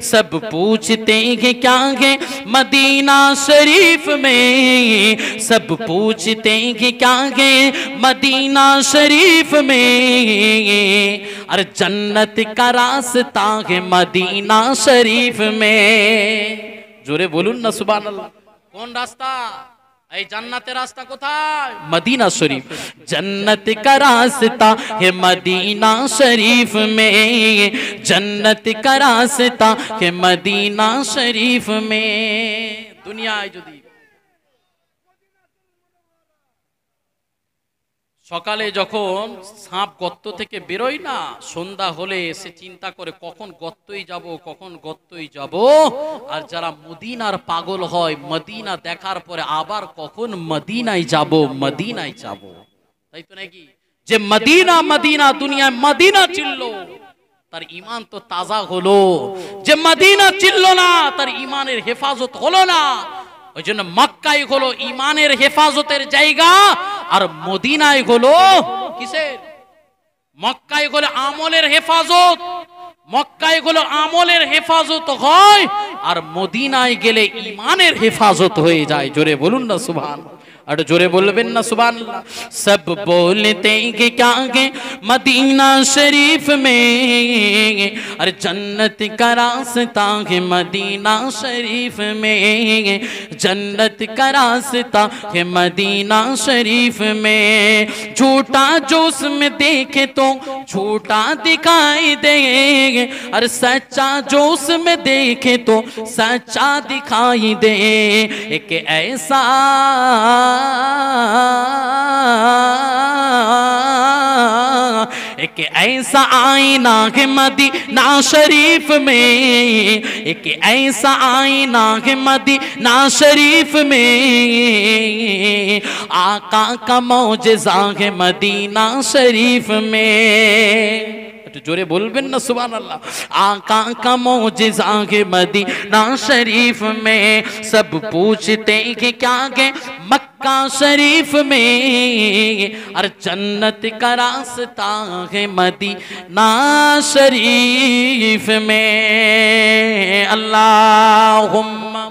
सब पूछते हैं क्या है मदीना शरीफ में। सब पूछते हैं क्या है मदीना शरीफ में। अरे जन्नत का रास्ता है मदीना शरीफ में। जोरे बोलून ना सुभान अल्लाह। कौन रास्ता? এই জান্নাতের রাস্তা কোথায়? মদিনা শরীফ। जन्नत का रास्ता है मदीना शरीफ में। जन्नत का रास्ता है मदीना शरीफ में। दुनियाয় যদি সকালে যখন সাপ গর্ত থেকে বেরোয় না, সন্ধ্যা হলে সে চিন্তা করে কখন গর্তই যাব, কখন গর্তই যাব। আর যারা মদিনার পাগল হয়, মদিনা দেখার পরে আবার কখন মদিনায় যাব, মদিনায় যাব। তাই তো নাকি? যে মদিনা মদিনা দুনিয়ায় মদিনা চিনল তার ঈমান তো তাজা হলো। যে মদিনা চিনল না তার ঈমানের হেফাজত হলো না। ওই জন্য মক্কাই হলো ঈমানের হেফাজতের জায়গা, আর মদিনায় হলো কিসের? মক্কায় হলো আমলের হেফাজত। মক্কায় হলো আমলের হেফাজত হয়, আর মদিনায় গেলে ঈমানের হেফাজত হয়ে যায়। জোরে বলুন না সুবহান। और जोरे बोलबेन ना सुभान अल्लाह। सब बोलते हैं क्या है मदीना शरीफ में। और जन्नत का रास्ता है मदीना शरीफ में। जन्नत का रास्ता है मदीना शरीफ में। झूठा जो उसमें देखे तो झूठा दिखाई दे, और सच्चा जो उसमें देखे तो सच्चा दिखाई दे। एक ऐसा एक ऐसा आईना है मदीना शरीफ में। एक ऐसा आईना है मदीना शरीफ में। आका का मौजिज़ा है मदीना शरीफ में। जोरे बोलबेन ना सुभान अल्लाह। आका का मौजिज़ा है मदीना शरीफ में। सब पूछते हैं क्या है मक्का शरीफ में। और जन्नत का रास्ता है मदीना शरीफ में। अल्लाहुम्मा